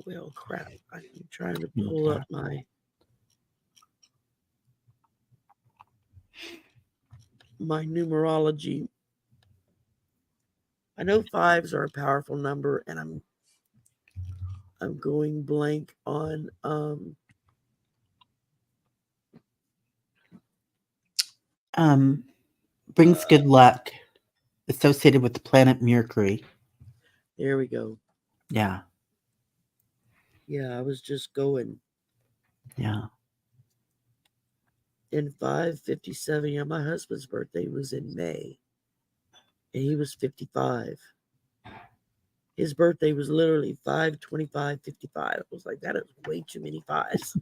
well crap. I'm trying to pull Okay. up my numerology. I know fives are a powerful number, and I'm going blank on Um, brings good luck associated with the planet Mercury. there we go. Yeah. Yeah, I was just going. Yeah. in 557. Yeah, my husband's birthday was in May, and he was 55. His birthday was literally 5/25/55. I was like, that is way too many fives.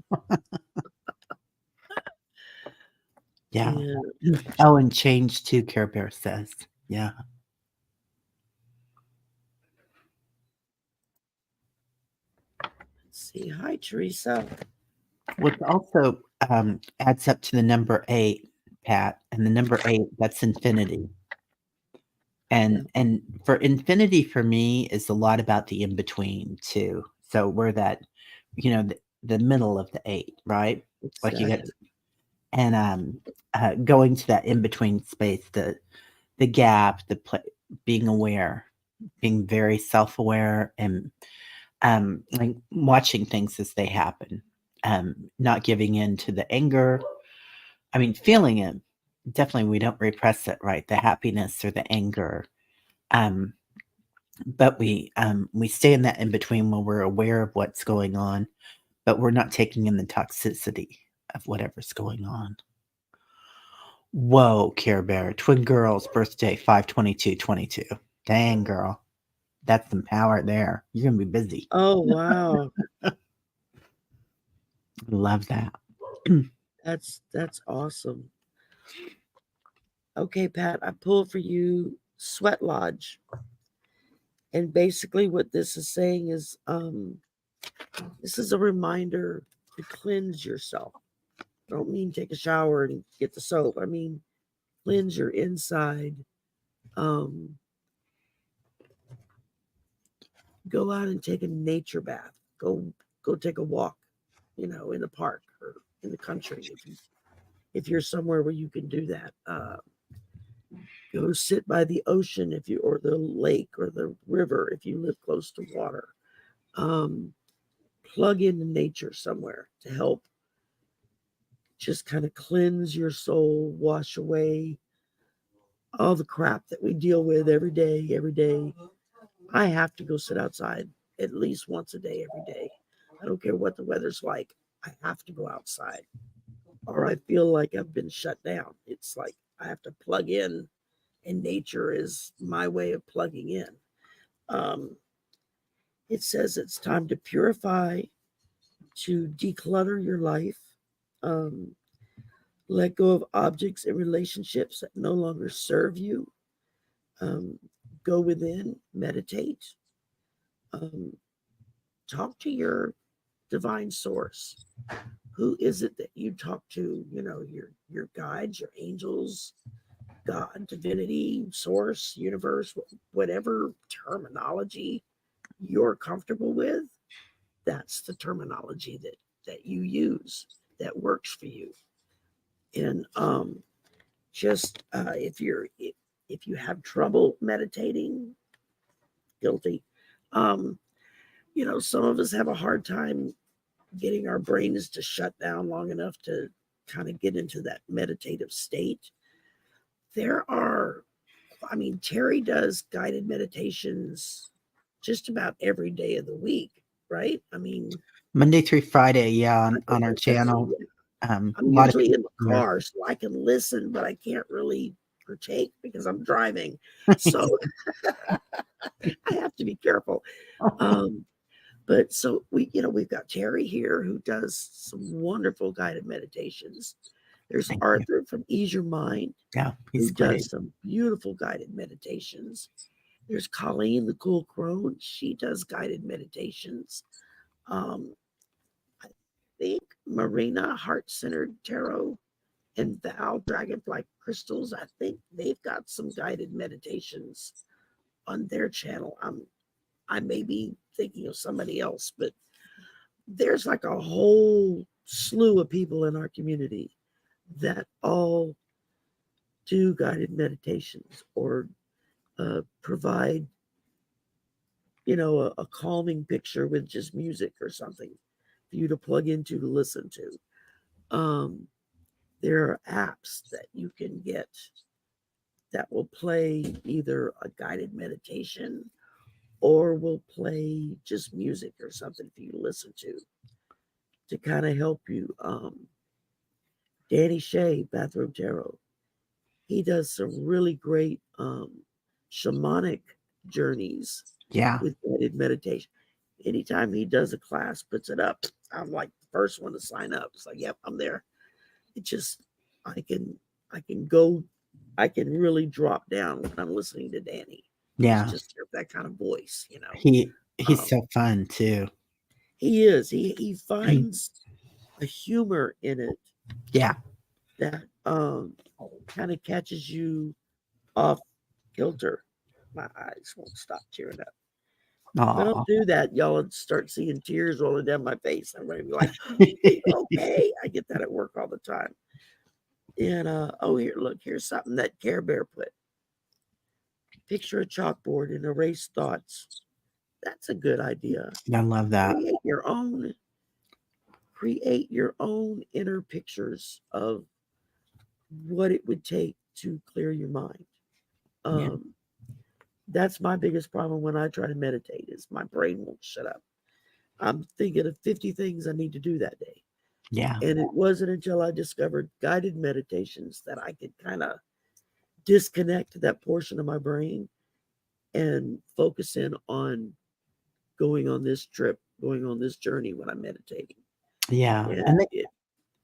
Yeah. And Oh, and change too, Care Bear says. Yeah. let's see, hi Teresa. Which also adds up to the number 8, Pat. And the number 8, that's infinity. Yeah, And for infinity for me is a lot about the in between too. So we're that, the middle of the 8, right? Like you get, exactly. and going to that in between space, the gap, being aware, being very self aware, and like watching things as they happen, not giving in to the anger. I mean, feeling it. Definitely, we don't repress it, right? The happiness or the anger. Um, but we stay in that in between when we're aware of what's going on, but we're not taking in the toxicity of whatever's going on. Whoa, Care Bear, twin girls, birthday 5/22/22. Dang, girl, that's some power there. You're gonna be busy. Oh wow, Love that. that's awesome. Okay, Pat, I pulled for you Sweat Lodge. And basically what this is saying is this is a reminder to cleanse yourself. I don't mean take a shower and get the soap. I mean cleanse your inside. Um, go out and take a nature bath. Go take a walk, in the park or in the country if you're somewhere where you can do that. Go sit by the ocean if you or the lake or the river if you live close to water. Um, plug into nature somewhere to help just kind of cleanse your soul, wash away all the crap that we deal with every day, every day. I have to go sit outside at least once a day, every day. I don't care what the weather's like. I have to go outside or I feel like I've been shut down. It's like I have to plug in, and nature is my way of plugging in. Um, it says it's time to purify, to declutter your life, um, let go of objects and relationships that no longer serve you. Um, go within, meditate, um, talk to your divine source. Who is it that you talk to? Your guides, your angels, God, divinity, source, universe, whatever terminology you're comfortable with. That's the terminology that you use that works for you. And just if you have trouble meditating, guilty. Um, some of us have a hard time getting our brains to shut down long enough to kind of get into that meditative state. There are, I mean, Terry does guided meditations just about every day of the week, right? I mean, Monday through Friday, yeah, on our that's channel. I'm A lot of usually in people the here. car, so I can listen, but I can't really partake because I'm driving. So I have to be careful. Um, but so we've got Terry here who does some wonderful guided meditations. There's Thank you. Arthur from Ease Your Mind Yeah, who he's great. does some beautiful guided meditations. There's Colleen, the cool crone. She does guided meditations. Um, I think Marina, Heart Centered Tarot, and Val, Dragonfly Crystals. I think they've got some guided meditations on their channel. I may be thinking of somebody else, but there's like a whole slew of people in our community that all do guided meditations or provide, a calming picture with just music or something for you to plug into to listen to. There are apps that you can get that will play either a guided meditation or will play just music or something for you to listen to kind of help you Danny Shea, Bathroom Tarot. He does some really great shamanic journeys Yeah. with guided meditation. Anytime he does a class, puts it up, I'm like the first one to sign up. It's like, yep, I'm there. It just I can I can go I can really drop down when I'm listening to Danny. He's Yeah. just got that kind of voice, He's Um, so fun too. he is. He finds a humor in it Yeah. that kind of catches you off kilter. My eyes won't stop tearing up. If I don't Aw. do that, y'all would start seeing tears rolling down my face. I'm ready to be like, "Are you okay?" I get that at work all the time. And oh, here, look, here's something that Care Bear put. Picture a chalkboard and erase thoughts. That's a good idea. I love that. Create your own, create your own inner pictures of what it would take to clear your mind. Yeah. Um, that's my biggest problem when I try to meditate is my brain won't shut up. I'm thinking of 50 things I need to do that day. Yeah. And it wasn't until I discovered guided meditations that I could kind of disconnect that portion of my brain and focus in on going on this trip, going on this journey when I'm meditating. Yeah. And And it,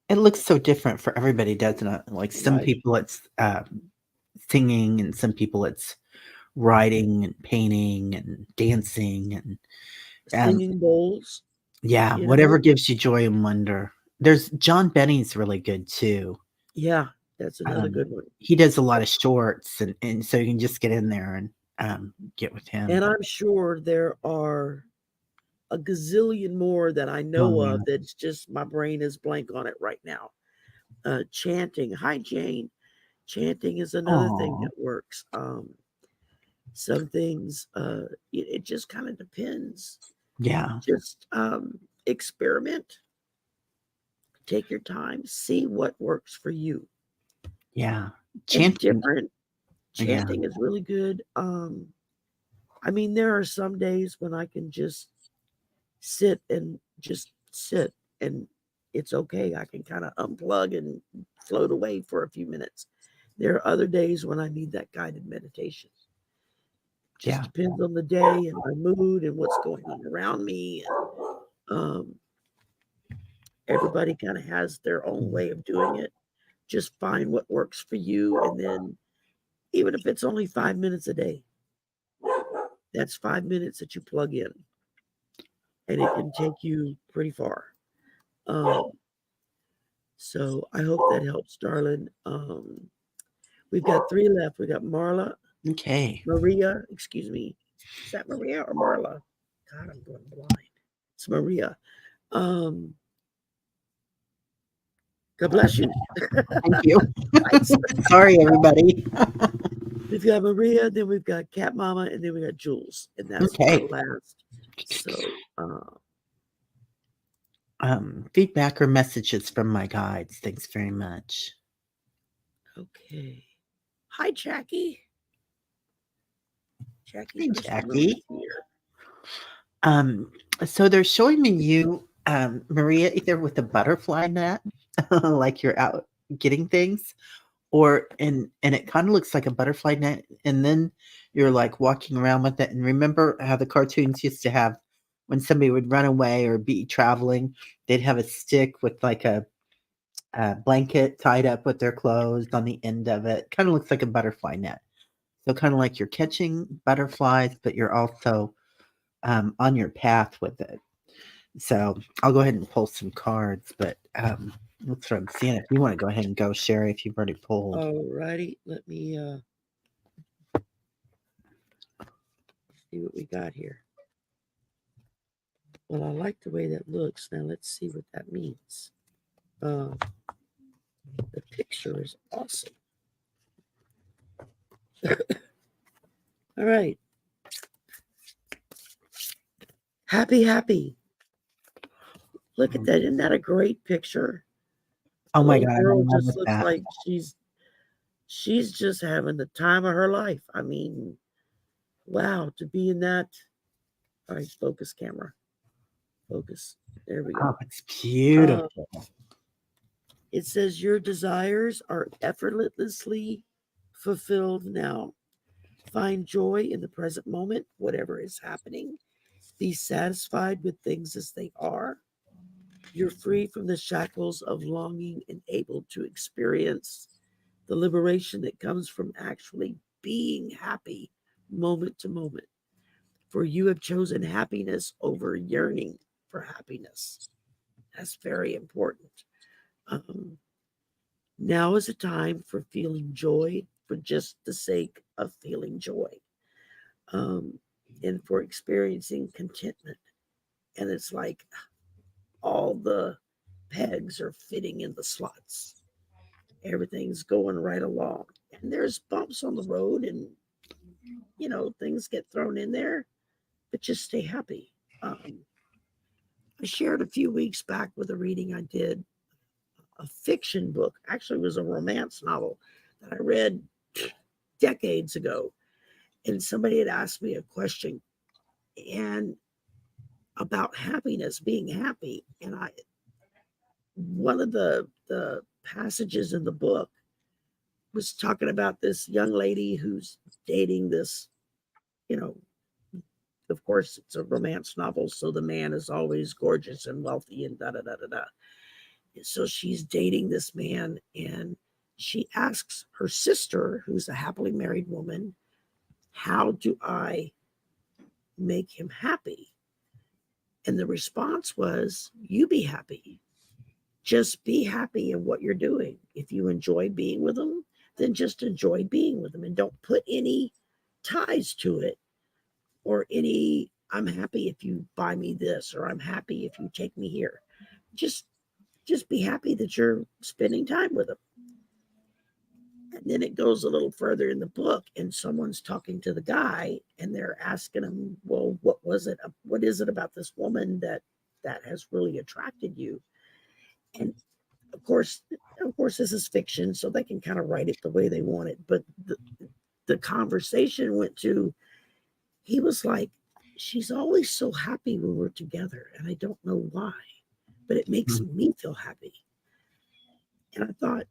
it looks so different for everybody, doesn't it? Like some right, people it's singing, and some people it's writing and painting and dancing, and singing bowls, yeah, you whatever know, gives you joy and wonder. There's John Benny's really good too. yeah, that's another Um, good one. he does a lot of shorts, and so you can just get in there and get with him. And I'm sure there are a gazillion more that I Oh know yeah. of that's just my brain is blank on it right now. Chanting. Hi, Jane. Chanting is another thing Oh that works. Some things, it just kind of depends. yeah, Just experiment, take your time, see what works for you. yeah. And Chanting. different Yeah, chanting is really good. I mean, there are some days when I can just sit and it's okay. I can kind of unplug and float away for a few minutes. There are other days when I need that guided meditation. Just yeah, depends on the day and my mood and what's going on around me. And everybody kind of has their own way of doing it. Just find what works for you. And then, even if it's only 5 minutes a day, that's 5 minutes that you plug in and it can take you pretty far. Um, so I hope that helps, darling. We've got three left. We got Marla, okay. Maria, excuse me. Is that Maria or Marla? God, I'm going blind. It's Maria. Um, God bless you. Thank you. Twice. Sorry, everybody. We've got Maria, then we've got Cat Mama, and then we got Jules, and that's our Okay. last. So, Feedback or messages from my guides. Thanks very much. okay. Hi, Jackie. Jackie Hey, from Summer is Jackie. here. Um, so they're showing me you, Maria, either with a butterfly net, like you're out getting things, or and it kind of looks like a butterfly net, and then you're like walking around with it. And remember how the cartoons used to have when somebody would run away or be traveling, they'd have a stick with like a blanket tied up with their clothes on the end of it. Kind of looks like a butterfly net. So kind of like you're catching butterflies, but you're also on your path with it. So I'll go ahead and pull some cards, but that's what I'm seeing. If you want to go ahead and go, Sherry, if you've already pulled. All righty. Let me see what we got here. Well, I like the way that looks. Now let's see what that means. Uh, the picture is awesome. All right. Happy, happy. Look at that. Isn't that a great picture? Oh The my little god, I'm girl in love just with looks that. like she's just having the time of her life. I mean, wow, to be in that. All right, focus camera. Focus. There we Oh, go. it's Uh, beautiful. It says your desires are effortlessly fulfilled now. Find joy in the present moment, whatever is happening. Be satisfied with things as they are. You're free from the shackles of longing and able to experience the liberation that comes from actually being happy moment to moment. For you have chosen happiness over yearning for happiness. That's very important. Um, Now is a time for feeling joy for just the sake of feeling joy, um, and for experiencing contentment. And it's like all the pegs are fitting in the slots. Everything's going right along. And there's bumps on the road and, things get thrown in there, but just stay happy. Um, I shared a few weeks back with a reading I did, a fiction book. Actually, it was a romance novel that I read decades ago. And somebody had asked me a question and about happiness, being happy. And one of the passages in the book was talking about this young lady who's dating this, you know, of course, it's a romance novel, so the man is always gorgeous and wealthy and da da da da da. And so she's dating this man, and she asks her sister, who's a happily married woman, how do I make him happy? And the response was, you be happy. Just be happy in what you're doing. If you enjoy being with them, then just enjoy being with them and don't put any ties to it, or any, I'm happy if you buy me this, or I'm happy if you take me here. Just just be happy that you're spending time with them. And then it goes a little further in the book, and someone's talking to the guy, and they're asking him, well, what was it? What is it about this woman that has really attracted you? And of course, this is fiction, so they can kind of write it the way they want it. But the conversation went to, he was like, she's always so happy when we're together, and I don't know why, but it makes Mhm. me feel happy. And I thought,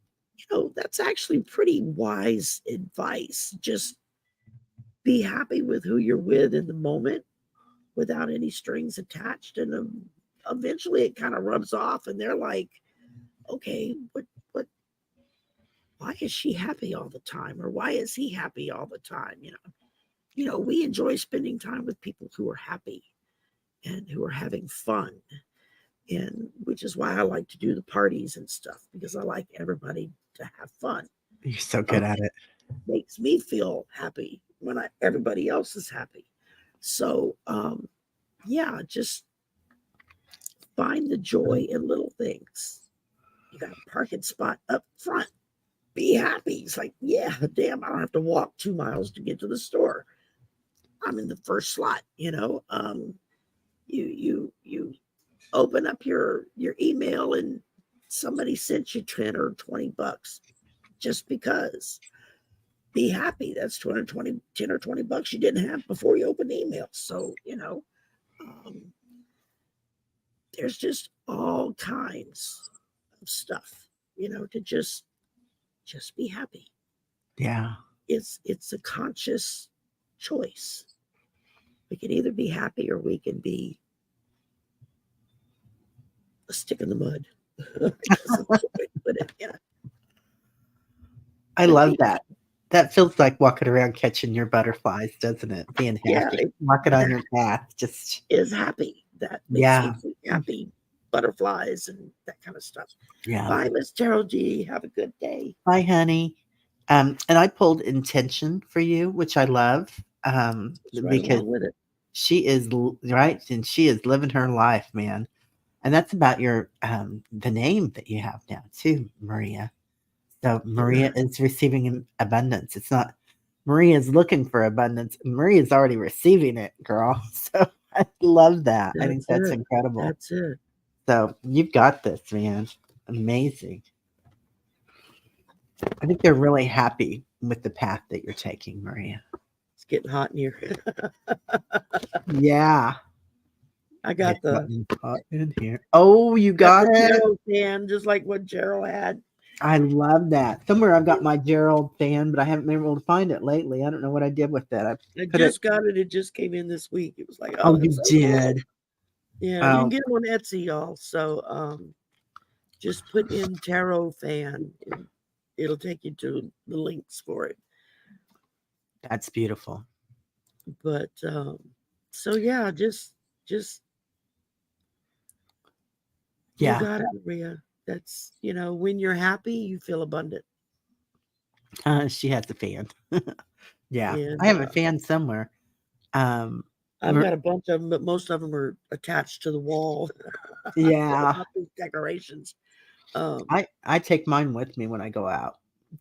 that's actually pretty wise advice. Just be happy with who you're with in the moment without any strings attached. And eventually it kind of rubs off, and they're like, okay, what, why is she happy all the time? Or why is he happy all the time? We enjoy spending time with people who are happy and who are having fun. And which is why I like to do the parties and stuff, because I like everybody to have fun. You're so good Um, at it. Makes me feel happy when everybody else is happy. So, yeah, just find the joy in little things. You got a parking spot up front. Be happy. It's like, yeah, damn, I don't have to walk 2 miles to get to the store. I'm in the first slot. You open up your email, and somebody sent you 10 or 20 bucks just because. Be happy. That's 220, 10 or 20 bucks you didn't have before you opened the email. So, um, there's just all kinds of stuff, to just be happy. Yeah. It's a conscious choice. We can either be happy, or we can be a stick in the mud. I guess that's the way to put it. Yeah. I But love be that. That feels like walking around catching your butterflies, doesn't it? Being Yeah, happy. Walking on that your path. Just is happy. That makes me yeah. feel happy. Butterflies and that kind of stuff. Yeah. Bye, Miss Gerald G. Have a good day. Hi, honey. And I pulled intention for you, which I love. It's right Because along with it. she is right, and she is living her life, man. And that's about your the name that you have now too, Maria. So Yeah, Maria is receiving abundance. It's not Maria's looking for abundance. Maria's already receiving it, girl. So I love that. I think that's that's it. incredible. That's it. So you've got this, man. Amazing. I think they're really happy with the path that you're taking, Maria. It's getting hot in here. Yeah. I Get got the something hot in here. Oh, you got it? Gerald fan, just like what Gerald had. I love that. Somewhere I've got my Gerald fan, but I haven't been able to find it lately. I don't know what I did with it. I I put it. just got it. It just came in this week. It was like, oh, Oh, that's you so cool. did. Yeah, you can Oh, get them on Etsy, y'all. So just put in tarot fan and it'll take you to the links for it. that's beautiful. But so yeah, just you Yeah. got it, Maria. That's when you're happy, you feel abundant. She has a fan. Yeah. I And have a fan somewhere. Um, I've we're- got a bunch of them, but most of them are attached to the wall. They're yeah. not these decorations. Um, I take mine with me when I go out.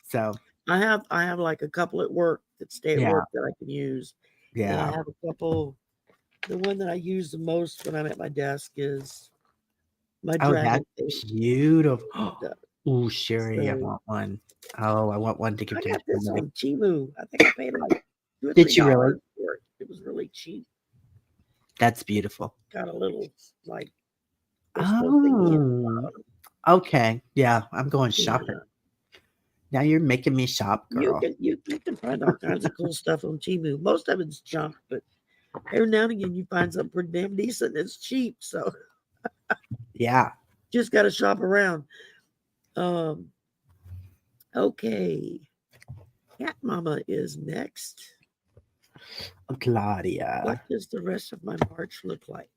So I have like a couple at work that stay at yeah, work that I can use. Then I yeah. have a couple. The one that I use the most when I'm at my desk is my Oh, dragon that's thing. beautiful. stuff. Oh, Sherry, I So want one. Oh, I want one to give I to got this somebody. on Temu. I think I paid like two or three Did you really? dollars for it. It was really cheap. That's beautiful. Got a little like crystal thingy at the Oh, bottom. okay. Yeah, I'm going shopping. Yeah. Now you're making me shop, You girl. can you can find all kinds of cool stuff on Temu. Most of it's junk, but every now and again you find something pretty damn decent. It's cheap, so Yeah. just got to shop around. Um, okay, Cat Mama is next. Claudia. What does the rest of my March look like?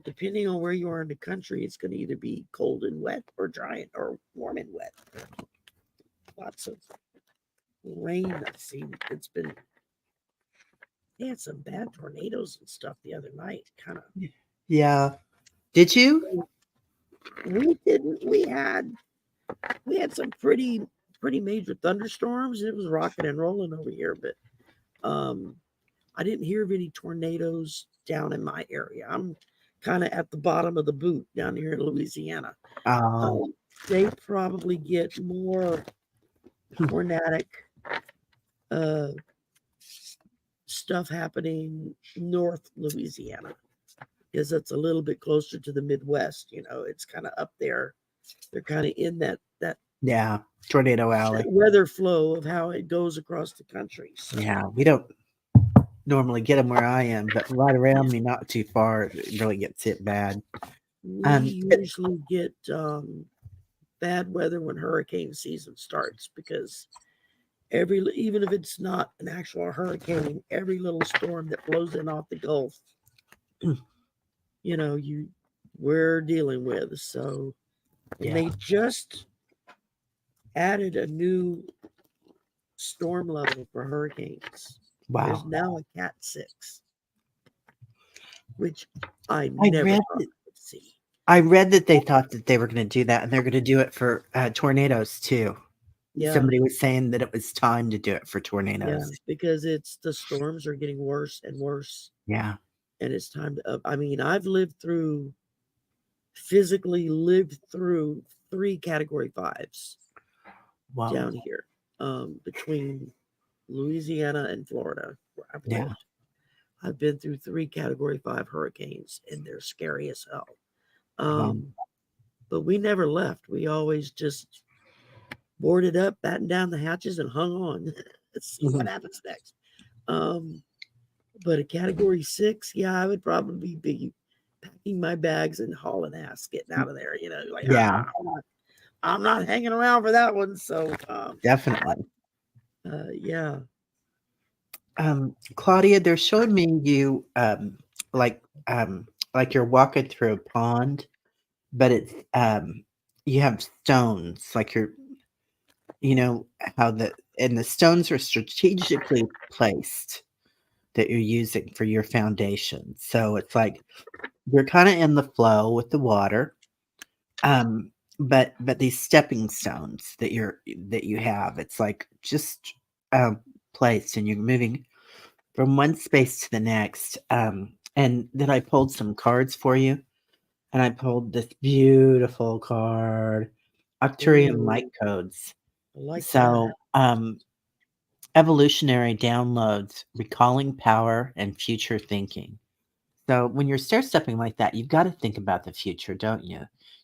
Depending on where you are in the country, it's going to either be cold and wet or dry or warm and wet. Lots of rain. I've seen they had some bad tornadoes and stuff the other night. Kind of. Yeah. Did you? We didn't. We had some pretty major thunderstorms. It was rocking and rolling over here, but um, I didn't hear of any tornadoes down in my area. I'm kind of at the bottom of the boot down here in Louisiana. Oh, Um, they probably get more tornadic uh, stuff happening north Louisiana because it's a little bit closer to the Midwest. It's kind of up there. They're kind of in that yeah. Tornado Alley. weather flow of how it goes across the country. So Yeah. We don't normally get them where I am, but right yeah, around me, not too far, it really gets hit bad. we But usually get bad weather when hurricane season starts because even if it's not an actual hurricane, every little storm that blows in off the Gulf, we're dealing with. So, and yeah. they just added a new storm level for hurricanes. There's Wow. now a Cat 6, which I I never read thought I would see. I read that they thought that they were going to do that, and they're going to do it for tornadoes too. Yeah, Somebody was saying that it was time to do it for yeah, tornadoes. because the storms are getting worse and worse, Yeah. and it's time to up. I mean, I've physically lived through 3 Category 5s Wow. down here, between Louisiana and Florida, where I've Yeah. lived. I've been through 3 Category 5 hurricanes, and they're scary as hell. Wow. But we never left. We always just boarded up, battened down the hatches, and hung on. Let's see what Mhm. happens next. Um, but a Category 6, yeah, I would probably be packing my bags and hauling ass, getting out of there. Like Yeah. I'm not hanging around for that one. So, Definitely. yeah, Claudia, they're showing me you like like you're walking through a pond, but it's you have stones like you're you know how the stones are strategically placed that you're using for your foundation. So it's like you're kind of in the flow with the water. Um, but these stepping stones that you have, it's like just placed and you're moving from one space to the next. And then I pulled some cards for you, and I pulled this beautiful card, Arcturian light ooh, codes. I like that. So, evolutionary downloads, recalling power and future thinking. So when you're stair stepping like that, you've got to think about the future, don't you?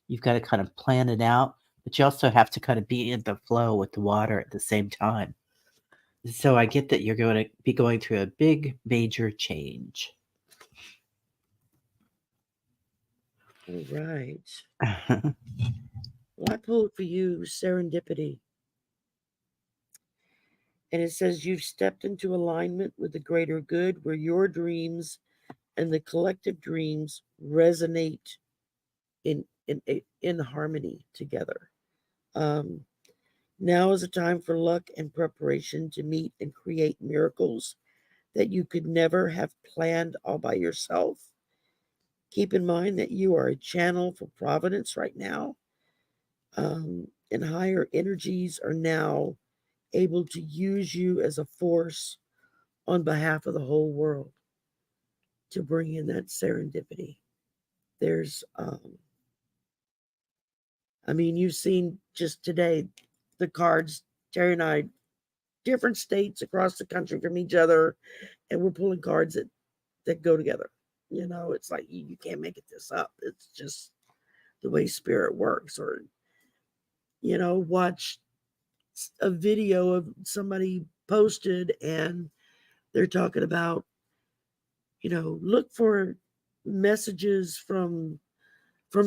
You've got to kind of plan it out, but you also have to kind of be in the flow with the water at the same time. So I get that you're going to be going through a big major change. All right. Well, I pulled for you serendipity. And it says you've stepped into alignment with the greater good where your dreams and the collective dreams resonate in harmony together. Um, Now is a time for luck and preparation to meet and create miracles that you could never have planned all by yourself. Keep in mind that you are a channel for providence right now, and higher energies are now able to use you as a force on behalf of the whole world to bring in that serendipity. There's, I mean, you've seen just today the cards, Terry and I, different states across the country from each other, and we're pulling cards that go together. You know, it's like you can't make it this up. It's just the way spirit works. Or, watch a video of somebody posted and they're talking about, look for messages from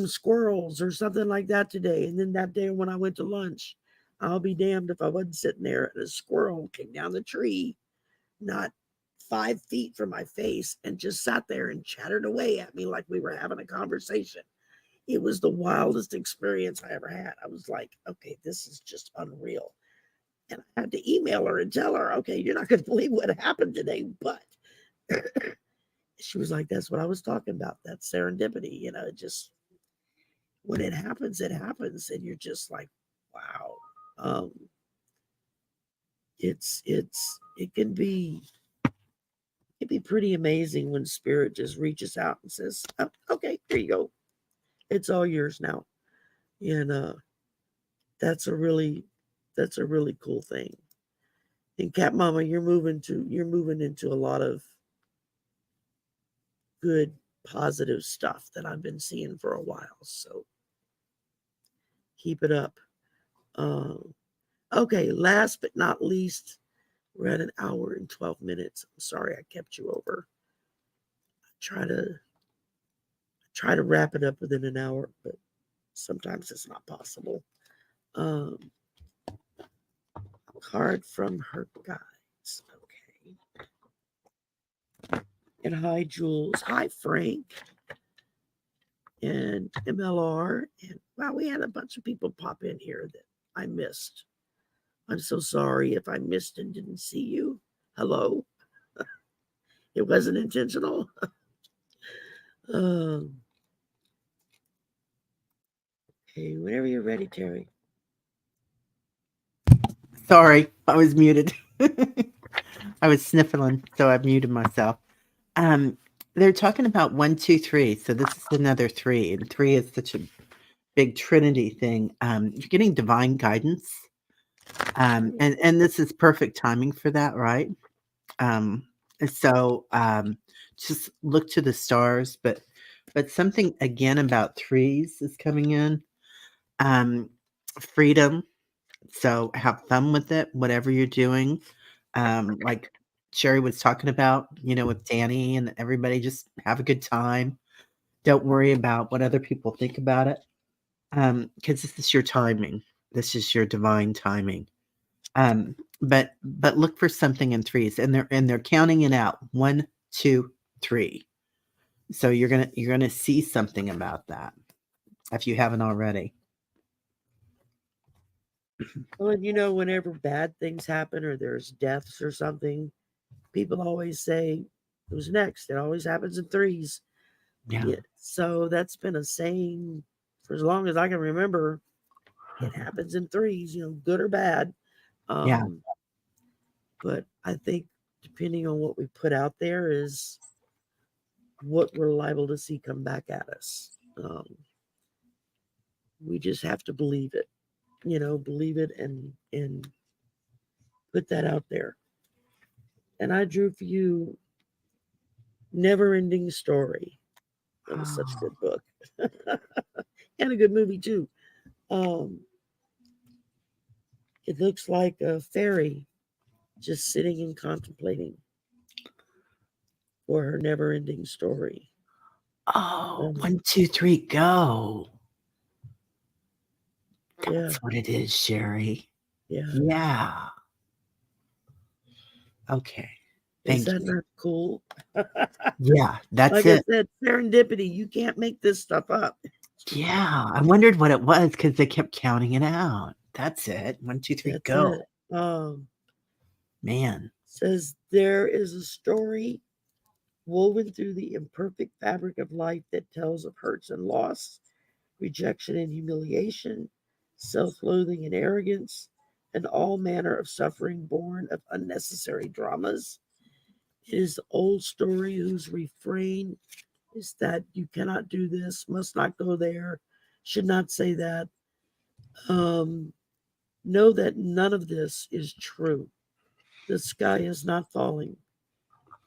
squirrels or something like that today. And then that day when I went to lunch, I'll be damned if I wasn't sitting there and a squirrel came down the tree, not 5 feet from my face, and just sat there and chattered away at me like we were having a conversation. It was the wildest experience I ever had. I was like, okay, this is just unreal. And I had to email her and tell her, okay, you're not going to believe what happened today. But she was like, that's what I was talking about. That's serendipity. It just, when it happens, it happens. And you're just like, wow. Um, it can be pretty amazing when spirit just reaches out and says, oh, okay, here you go. It's all yours now. And that's a really that's a really cool thing. And Cat Mama, you're moving into a lot of good positive stuff that I've been seeing for a while. So keep it up. Okay, last but not least, we're at an hour and 12 minutes. I'm sorry I kept you over. I try to wrap it up within an hour, but sometimes it's not possible. Um, Card from her guides. Okay. And hi, Jules. Hi, Frank. And MLR. And wow, we had a bunch of people pop in here that I missed. I'm so sorry if I missed and didn't see you. Hello. It wasn't intentional. um, okay, whenever you're ready, Terry. Sorry, I was muted. I was sniffling, so I muted myself. Um, they're talking about 1, 2, 3. So this is another three, and three is such a big Trinity thing. You're getting divine guidance, and this is perfect timing for that, right? Um, so just look to the stars, but something again about threes is coming in. Um, Freedom. So have fun with it, whatever you're doing. Like Sherry was talking about, with Danny and everybody, just have a good time. Don't worry about what other people think about it. Because this is your timing. This is your divine timing. But look for something in threes, and they're counting it out. 1, 2, 3. So you're gonna see something about that if you haven't already. Well, and whenever bad things happen or there's deaths or something, people always say, who's next? It always happens in threes. Yeah. Yeah. So that's been a saying for as long as I can remember. It happens in threes, good or bad. Yeah. Um, but I think depending on what we put out there is what we're liable to see come back at us. We just have to believe it, believe it and put that out there. And I drew for you Never Ending Story. That was such a Oh, good book. And a good movie too. Um, it looks like a fairy just sitting and contemplating for her never ending story. oh, Um, 1, 2, 3, go. yeah, That's what it is, Sherry. yeah. Yeah. Okay. Is Thank that you. not cool? Yeah, that's Like I it. said, serendipity. You can't make this stuff up. Yeah, I wondered what it was because they kept counting it out. That's it. 1, 2, 3, That's go. it. Man. Says there is a story woven through the imperfect fabric of life that tells of hurts and loss, rejection and humiliation, self loathing and arrogance, and all manner of suffering born of unnecessary dramas. It is the old story whose refrain is that you cannot do this, must not go there, should not say that. Um, know that none of this is true. The sky is not falling.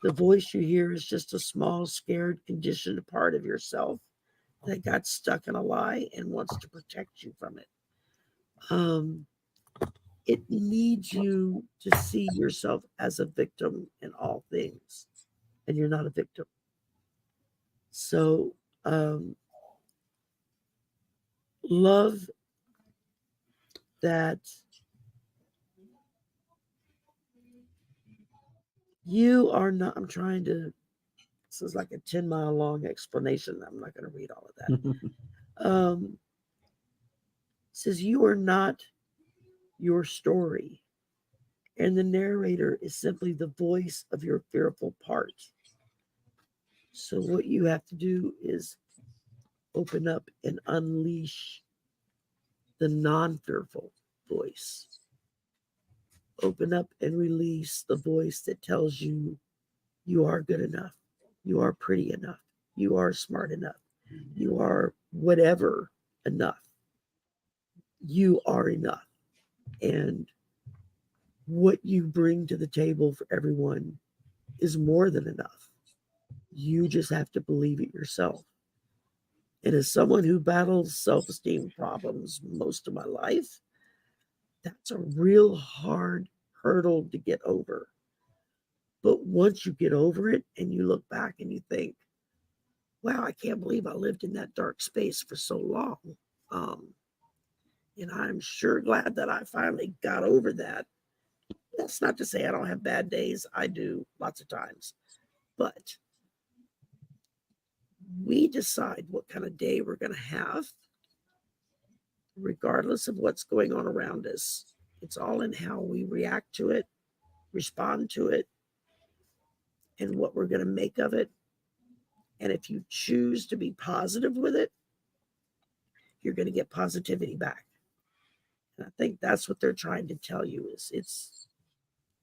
The voice you hear is just a small, scared, conditioned part of yourself that got stuck in a lie and wants to protect you from it. Um, it needs you to see yourself as a victim in all things, and you're not a victim. So, um, love that you are not. I'm trying to. This is like a 10-mile long explanation. I'm not going to read all of that. Says you are not your story, and the narrator is simply the voice of your fearful part. So, what you have to do is open up and unleash the non fearful voice. Open up and release the voice that tells you you are good enough, you are pretty enough, you are smart enough, you are whatever enough. You are enough. And what you bring to the table for everyone is more than enough. You just have to believe it yourself. And as someone who battles self esteem problems most of my life, that's a real hard hurdle to get over. But once you get over it and you look back and you think, wow, I can't believe I lived in that dark space for so long. Um, and I'm sure glad that I finally got over that. That's not to say I don't have bad days. I do lots of times. But we decide what kind of day we're going to have, regardless of what's going on around us. It's all in how we react to it, respond to it, and what we're going to make of it. And if you choose to be positive with it, you're going to get positivity back. And I think that's what they're trying to tell you is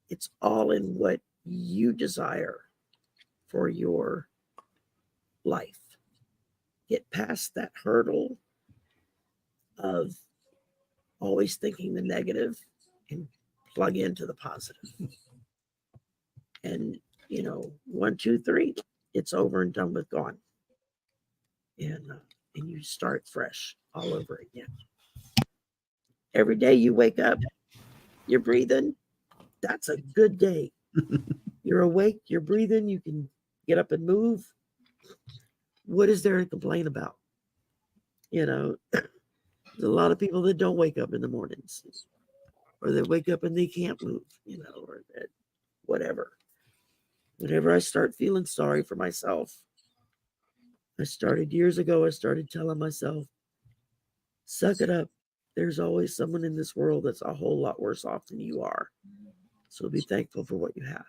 it's all in what you desire for your life. Get past that hurdle of always thinking the negative and plug into the positive. And you know, 1, 2, 3, it's over and done with, gone, and you start fresh all over again. Every day you wake up, you're breathing. That's a good day. You're awake, you're breathing, you can get up and move. What is there to complain about? You know, there's a lot of people that don't wake up in the mornings, or they wake up and they can't move, or that, whatever. Whenever I start feeling sorry for myself, I started years ago, I started telling myself, suck it up. There's always someone in this world that's a whole lot worse off than you are. So be thankful for what you have.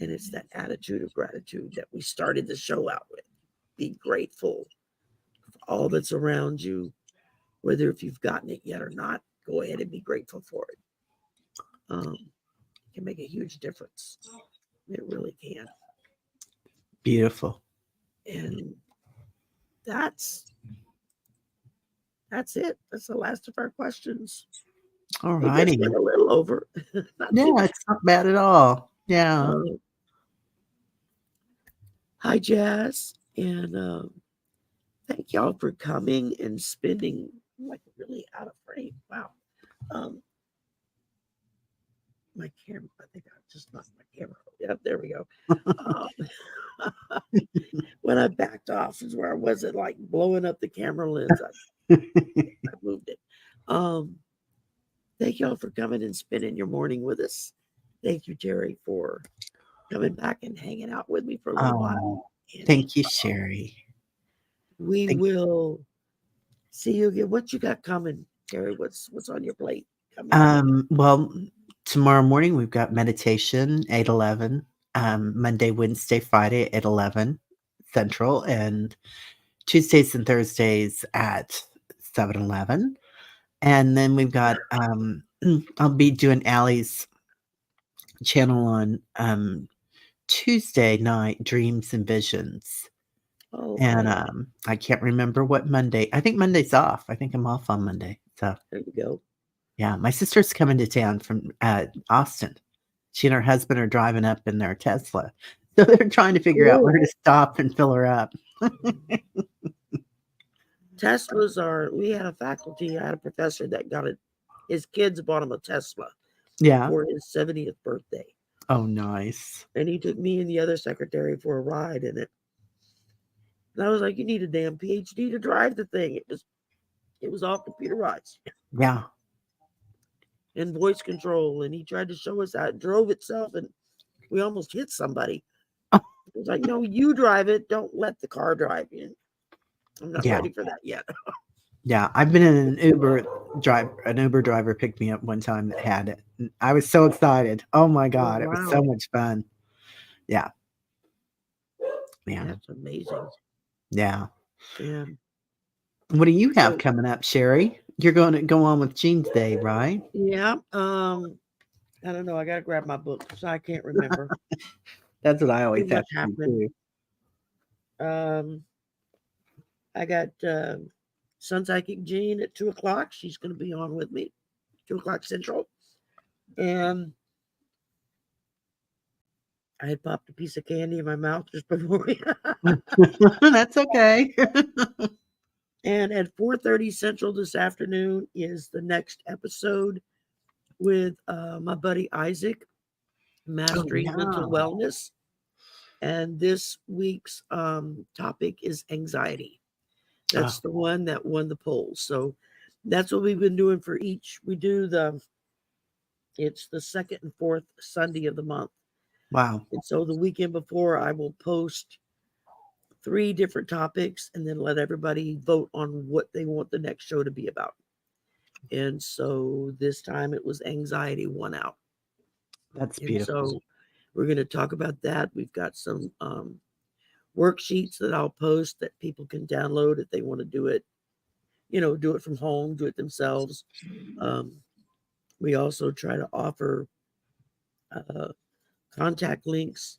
And it's that attitude of gratitude that we started the show out with. Be grateful for all that's around you, whether if you've gotten it yet or not. Go ahead and be grateful for it. It can make a huge difference. It really can. Beautiful. And that's that's it. That's the last of our questions. All We just righty. went a little over, not too Yeah, bad. it's not bad at all. Yeah. Uh, Hi, Jazz. And thank y'all for coming and spending, I'm like really out of frame. Wow. Um, my camera, I think I just knocked my camera. Yep, there we go. Um, when I backed off is where I wasn't like blowing up the camera lens. I moved it. Um, thank y'all for coming and spending your morning with us. Thank you, Jerry, for coming back and hanging out with me for a little while. Oh, And thank you, Sherry. we Thank will see you again. What you got coming, Jerry? What's on your plate coming up? Well, tomorrow morning we've got meditation 8:11. Monday, Wednesday, Friday at 11 Central, and Tuesdays and Thursdays at 7:11. And then we've got I'll be doing Allie's channel on Tuesday night, Dreams and Visions. Oh, And okay. I can't remember what Monday. I think Monday's off. I think I'm off on Monday. So There you go. yeah, my sister's coming to town from Austin. She and her husband are driving up in their Tesla. So they're trying to figure out where Cool. to stop and fill her up. Teslas are. We had a faculty. I had a professor that got it. His kids bought him a Tesla Yeah. for his 70th birthday, Oh, nice. and he took me and the other secretary for a ride in it. And I was like, "You need a damn PhD to drive the thing." It was all computerized Yeah. and voice control, and he tried to show us how it drove itself, and we almost hit somebody. It was like, "No, you drive it. Don't let the car drive you." I'm not Yeah. ready for that yet. Yeah. I've been in an Uber driver picked me up one time that had it. And I was so excited. Oh my Oh God. It was so wow, much fun. Yeah. Yeah. that's amazing. Yeah. And What do you have so coming up, Sherry? You're going to go on with Jean's Day, right? yeah, I don't know. I gotta grab my book because I can't remember. That's what I Too always have much to do happening. too. Um, I got Sun Psychic Jean at 2 o'clock. She's gonna be on with me, 2 o'clock Central. And I had popped a piece of candy in my mouth just before we. That's okay. And at 4:30 Central this afternoon is the next episode with my buddy Isaac, Oh, Mastering Mental yeah. Wellness. And this week's topic is anxiety. Oh, That's the one that won the polls. So that's what we've been doing for each. We do it's the second and fourth Sunday of the month. wow. And so the weekend before, I will post three different topics and then let everybody vote on what they want the next show to be about. And so this time it was anxiety won out. That's And beautiful. so we're going to talk about that. We've got some worksheets that I'll post that people can download if they want to do it, do it from home, do it themselves. Um, we also try to offer uh, contact links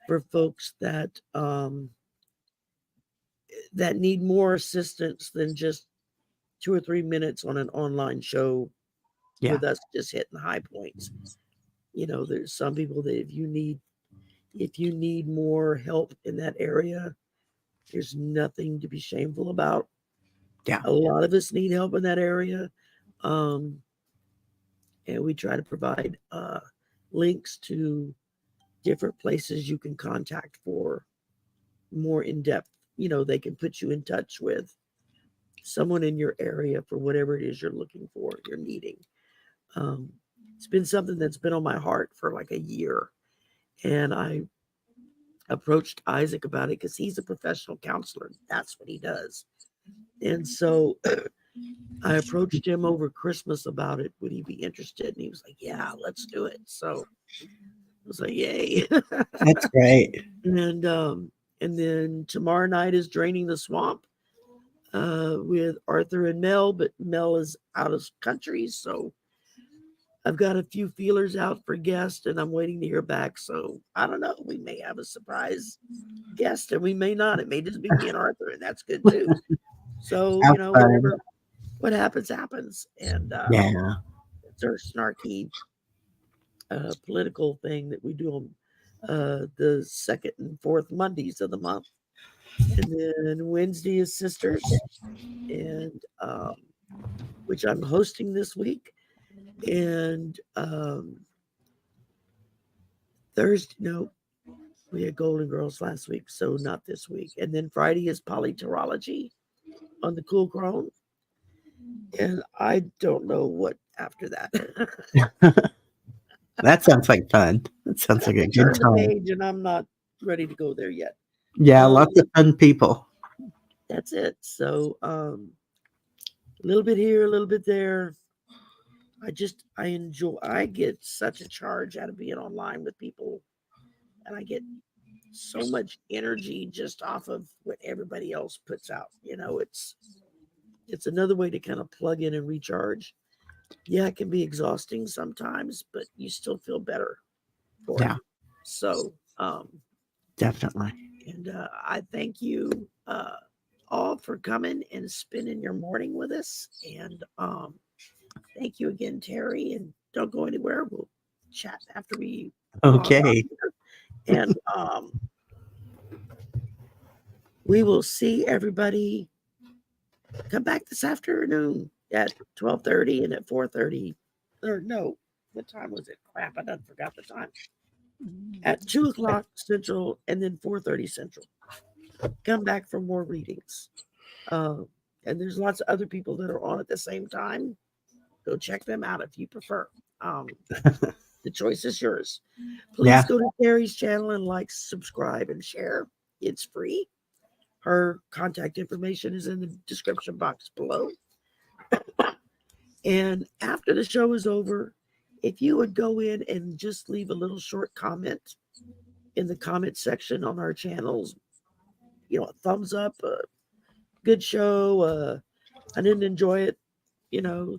for folks that need more assistance than just 2 or 3 minutes on an online show Yeah. with us just hitting high points. There's some people that if you need more help in that area, there's nothing to be shameful about. Yeah. A lot of us need help in that area. Um, and we try to provide links to different places you can contact for more in depth. They can put you in touch with someone in your area for whatever it is you're looking for, you're needing. Um, it's been something that's been on my heart for like a year. And I approached Isaac about it because he's a professional counselor. That's what he does. And so I approached him over Christmas about it. Would he be interested? And he was like, "Yeah, let's do it." So I was like, "Yay!" That's great. And then tomorrow night is Draining the Swamp with Arthur and Mel, but Mel is out of country, so I've got a few feelers out for guests, and I'm waiting to hear back. So I don't know. We may have a surprise guest, and we may not. It may just be me and Arthur, and that's good too. So Have fun. whatever, what happens, happens. And Yeah. it's our snarky political thing that we do the second and fourth Mondays of the month. And then Wednesday is Sisters, and which I'm hosting this week. And Thursday, no, we had Golden Girls last week, so not this week. And then Friday is Polyterology on the Cool Chrome. And I don't know what after that. That sounds like fun. That sounds like a good Turn the time. page, and I'm not ready to go there yet. Yeah, Um, lots of fun people. that's it. So a little bit here, a little bit there. I enjoy. I get such a charge out of being online with people, and I get so much energy just off of what everybody else puts out. It's another way to kind of plug in and recharge. Yeah, it can be exhausting sometimes, but you still feel better for it. Yeah, So, definitely. and I thank you all for coming and spending your morning with us. And thank you again, Terry. And don't go anywhere. We'll chat after we log off Okay. here. And we will see everybody. Come back this afternoon at 12:30 and at 4:30. Or no, what time was it? Crap, I done forgot the time. At 2 o'clock Central and then 4:30 Central. Come back for more readings. Uh, and there's lots of other people that are on at the same time. Go check them out if you prefer. The choice is yours. Please Yeah. go to Terry's channel and like, subscribe, and share. It's free. Her contact information is in the description box below. And after the show is over, if you would go in and just leave a little short comment in the comment section on our channels, a thumbs up, a good show, I didn't enjoy it,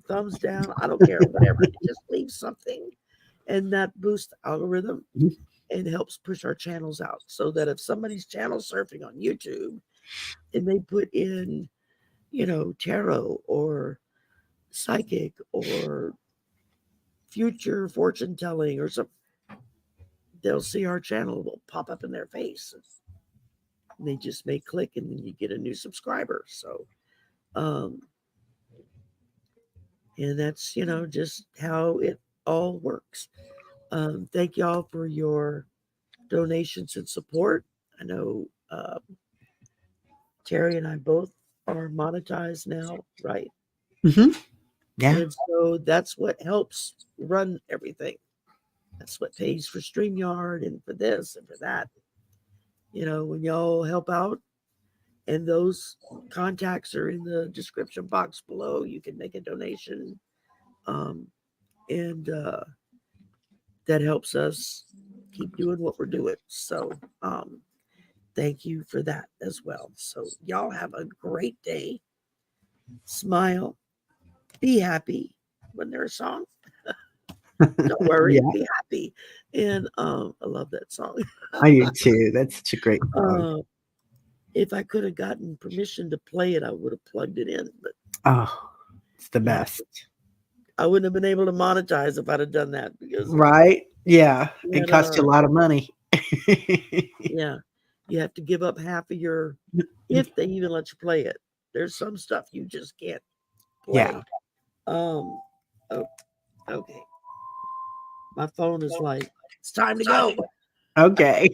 thumbs down, I don't care, whatever. Just leave something, and that boosts the algorithm and helps push our channels out, so that if somebody's channel surfing on YouTube and they put in, tarot or psychic or future fortune telling or something, they'll see our channel will pop up in their face. And they just may click, and then you get a new subscriber. So, um, and that's just how it all works. Thank y'all for your donations and support. I know Terry and I both are monetized now, right? Hmm. Yeah. And so that's what helps run everything. That's what pays for StreamYard and for this and for that. When y'all help out, and those contacts are in the description box below, you can make a donation. Um, and that helps us keep doing what we're doing. So thank you for that as well. So y'all have a great day. Smile, be happy. Wasn't there a song? Don't worry, Yeah, be happy. And I love that song. I do too. That's such a great song. uh, if I could have gotten permission to play it, I would have plugged it in. But Oh, it's the yeah, best. I wouldn't have been able to monetize if I'd have done that, because Right? Yeah. It but, costs you a lot of money. yeah, you have to give up half of your, if they even let you play it. There's some stuff you just can't play. Yeah. Oh, okay. My phone is like, it's time to go. Okay.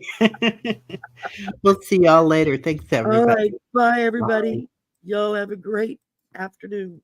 We'll see y'all later. Thanks, All everybody. right. Bye, everybody. Y'all have a great afternoon.